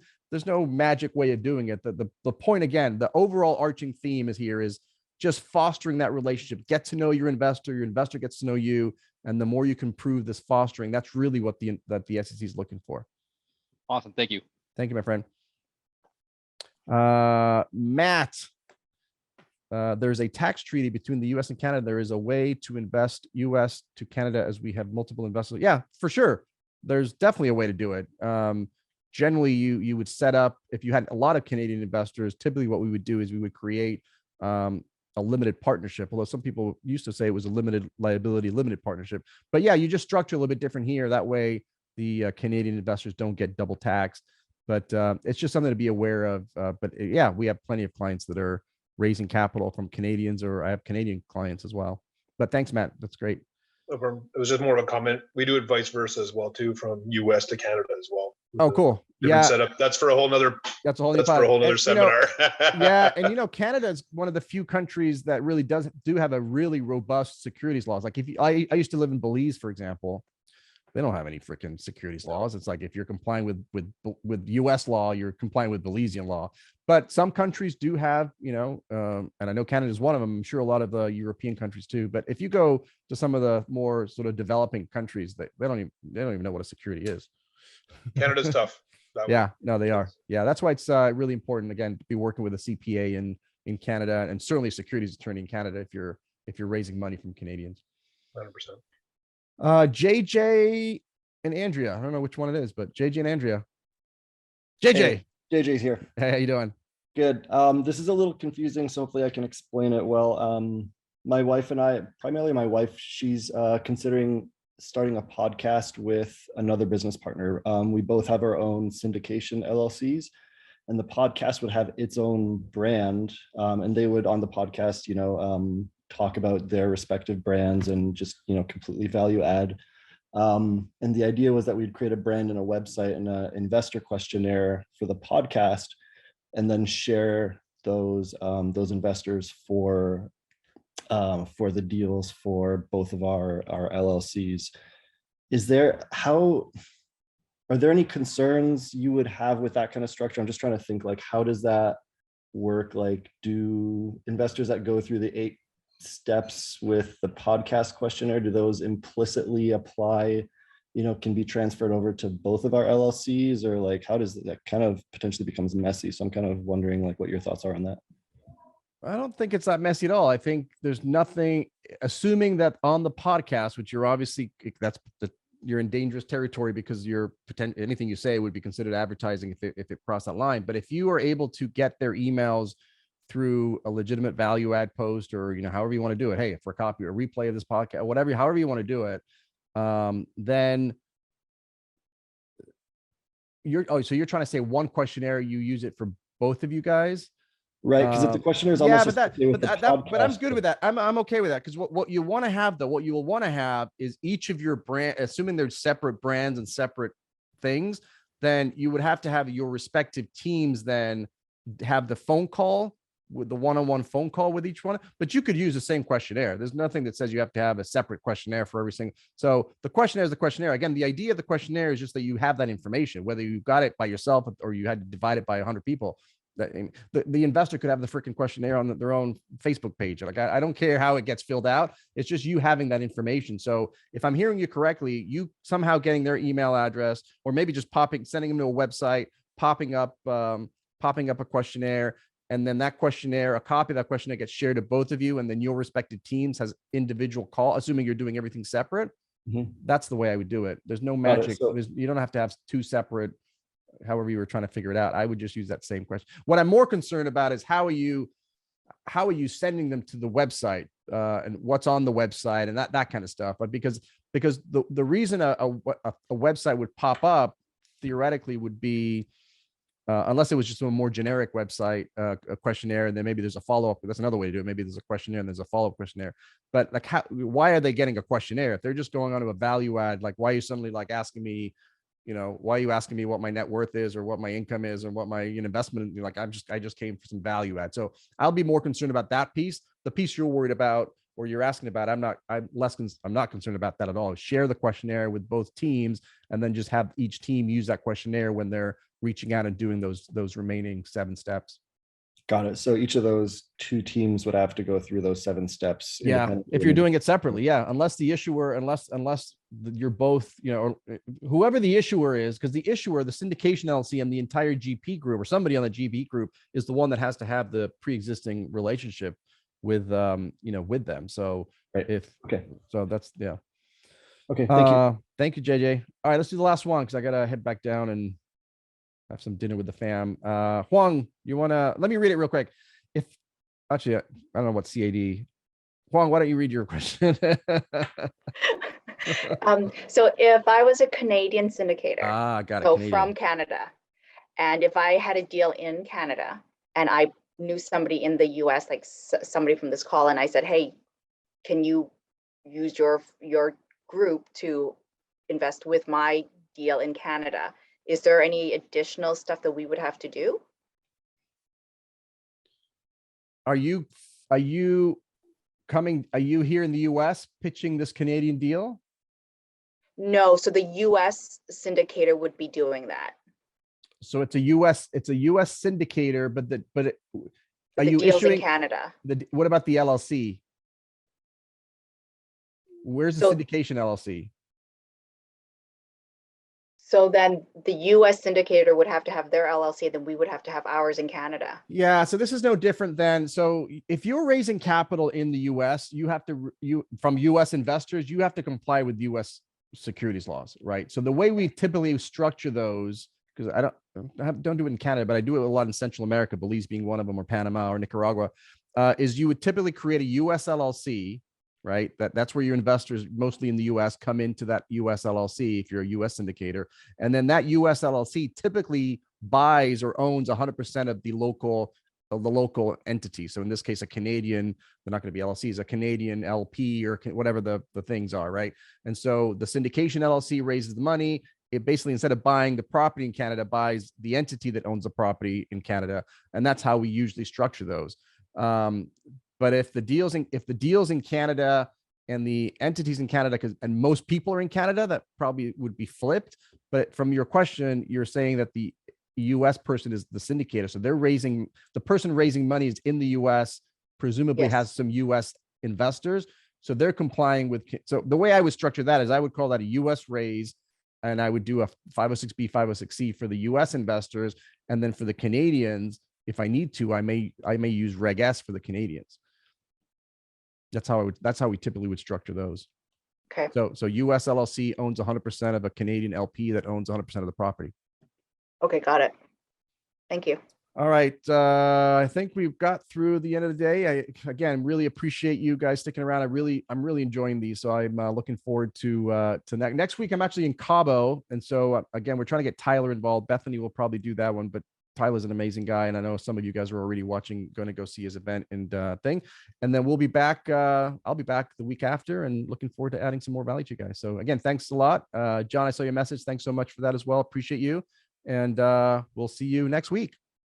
magic way of doing it. The point, again, the overall arching theme is just fostering that relationship. Get to know your investor gets to know you. And the more you can prove this fostering, that's really what the SEC is looking for. Awesome. Thank you. Thank you, my friend. Matt, there's a tax treaty between the US and Canada. There is a way to invest US to Canada as we have multiple investors. Yeah, for sure. There's definitely a way to do it. Generally, you would set up, if you had a lot of Canadian investors, typically what we would do is we would create a limited partnership, although some people used to say it was a limited liability, limited partnership. But yeah, you just structure a little bit different here. That way the Canadian investors don't get double taxed. But it's just something to be aware of. But yeah, we have plenty of clients that are raising capital from Canadians, or I have Canadian clients as well. But thanks, Matt. That's great. It was just more of a comment. We do it vice versa as well too, from US to Canada as well. Oh, cool. Different setup. That's for a whole nother. That's a whole nother seminar. Yeah, and Canada is one of the few countries that really do have a really robust securities laws. Like I used to live in Belize, for example. They don't have any freaking securities laws. It's like if you're complying with US law, you're complying with Belizean law. But some countries do have, and I know Canada is one of them. I'm sure a lot of the European countries too. But if you go to some of the more sort of developing countries, they don't even know what a security is. Canada's tough. Yeah, no, they are. Yeah, that's why it's really important, again, to be working with a CPA in in Canada, and certainly a securities attorney in Canada if you're raising money from Canadians. 100%. JJ and Andrea. I don't know which one it is, but JJ and Andrea. JJ. Hey, JJ's here. Hey, how you doing? Good. This is a little confusing, so hopefully I can explain it well. My wife and I, primarily my wife, she's considering starting a podcast with another business partner. We both have our own syndication LLCs, and the podcast would have its own brand, and they would on the podcast, talk about their respective brands and just, completely value add. And the idea was that we'd create a brand and a website and an investor questionnaire for the podcast, and then share those investors for the deals for both of our LLCs. Are there any concerns you would have with that kind of structure? I'm just trying to think, like, how does that work? Like, do investors that go through the 8 steps with the podcast questionnaire, do those implicitly apply, can be transferred over to both of our LLCs, or like, how does that kind of potentially becomes messy? So I'm kind of wondering like what your thoughts are on that. I don't think it's that messy at all. I think there's nothing, assuming that on the podcast, which you're obviously, you're in dangerous territory because anything you say would be considered advertising if it crossed that line. But if you are able to get their emails through a legitimate value add post, or, however you want to do it, hey, for a copy or a replay of this podcast, whatever, however you want to do it, then so you're trying to say one questionnaire, you use it for both of you guys? Right, because if the questionnaire is almost but I'm good with that. I'm okay with that, because what you want to have, though, what you will want to have is each of your brand, assuming they're separate brands and separate things, then you would have to have your respective teams then have the phone call, with the one-on-one phone call with each one. But you could use the same questionnaire. There's nothing that says you have to have a separate questionnaire for every single. So the questionnaire is the questionnaire. Again, the idea of the questionnaire is just that you have that information, whether you got it by yourself or you had to divide it by 100 people. The investor could have the freaking questionnaire on their own Facebook page. Like, I don't care how it gets filled out. It's just you having that information. So if I'm hearing you correctly, you somehow getting their email address, or maybe just sending them to a website, popping up a questionnaire, and then that questionnaire, a copy of that questionnaire gets shared to both of you, and then your respective teams has individual call, assuming you're doing everything separate. Mm-hmm. That's the way I would do it. There's no magic. You don't have to have 2 separate, however you were trying to figure it out. I would just use that same question. What I'm more concerned about is how are you sending them to the website, and what's on the website and that kind of stuff. But because the reason a website would pop up theoretically would be, unless it was just a more generic website, a questionnaire, and then maybe there's a follow-up. That's another way to do it. Maybe there's a questionnaire and there's a follow-up questionnaire. But like, why are they getting a questionnaire? If they're just going on to a value add, like, why are you suddenly like asking me, why are you asking me what my net worth is, or what my income is, or what my investment? Like, I just came for some value add. So I'll be more concerned about that piece. The piece you're worried about, or you're asking about, I'm not concerned about that at all. Share the questionnaire with both teams, and then just have each team use that questionnaire when they're reaching out and doing those remaining 7 steps. Got it. So each of those 2 teams would have to go through those 7 steps. Yeah, if you're doing it separately, yeah, unless you're both, whoever the issuer is, because the issuer, the syndication LLC, and the entire GP group, or somebody on the GP group, is the one that has to have the pre-existing relationship with with them. So so that's okay. Thank you. Thank you, JJ. All right, let's do the last one, because I gotta head back down and have some dinner with the fam. Huang, let me read it real quick. I don't know what CAD. Huang, why don't you read your question? So if I was a Canadian syndicator, got it. So Canadian. from Canada, and if I had a deal in Canada and I knew somebody in the US, like somebody from this call, and I said, hey, can you use your group to invest with my deal in Canada? Is there any additional stuff that we would have to do? Are you here in the US pitching this Canadian deal? No, so the US syndicator would be doing that. So it's a US syndicator, but are you deals issuing in Canada? What about the LLC? Where's the syndication LLC? So then the US syndicator would have to have their LLC, then we would have to have ours in Canada. Yeah, so this is no different than, so if you're raising capital in the US, you have to, from US investors, you have to comply with US securities laws, right? So the way we typically structure those, because I don't do it in Canada, but I do it a lot in Central America, Belize being one of them, or Panama or Nicaragua, is you would typically create a US LLC, right? That's where your investors, mostly in the US, come into that US LLC if you're a US syndicator. And then that US LLC typically buys or owns 100% of the local entity. So in this case, a Canadian, they're not going to be LLCs, a Canadian LP or whatever the things are, right? And so the syndication LLC raises the money. It basically, instead of buying the property in Canada, buys the entity that owns the property in Canada. And that's how we usually structure those. But if the deals in Canada and the entities in Canada, and most people are in Canada, that probably would be flipped. But from your question, you're saying that the US person is the syndicator. So the person raising money is in the US, presumably has some US investors. So they're complying with, so the way I would structure that is I would call that a US raise, and I would do a 506B, 506C for the US investors. And then for the Canadians, if I need to, I may use Reg S for the Canadians. That's how we typically would structure those. Okay. So US LLC owns 100% of a Canadian LP that owns 100% of the property. Okay, got it. Thank you. All right. I think we've got through the end of the day. I, again, really appreciate you guys sticking around. I'm really enjoying these. So I'm looking forward to next week. I'm actually in Cabo. And so again, we're trying to get Tyler involved. Bethany will probably do that one, but Tyler's an amazing guy. And I know some of you guys are already watching, going to go see his event and thing. And then we'll be back. I'll be back the week after and looking forward to adding some more value to you guys. So again, thanks a lot. John, I saw your message. Thanks so much for that as well. Appreciate you. And we'll see you next week.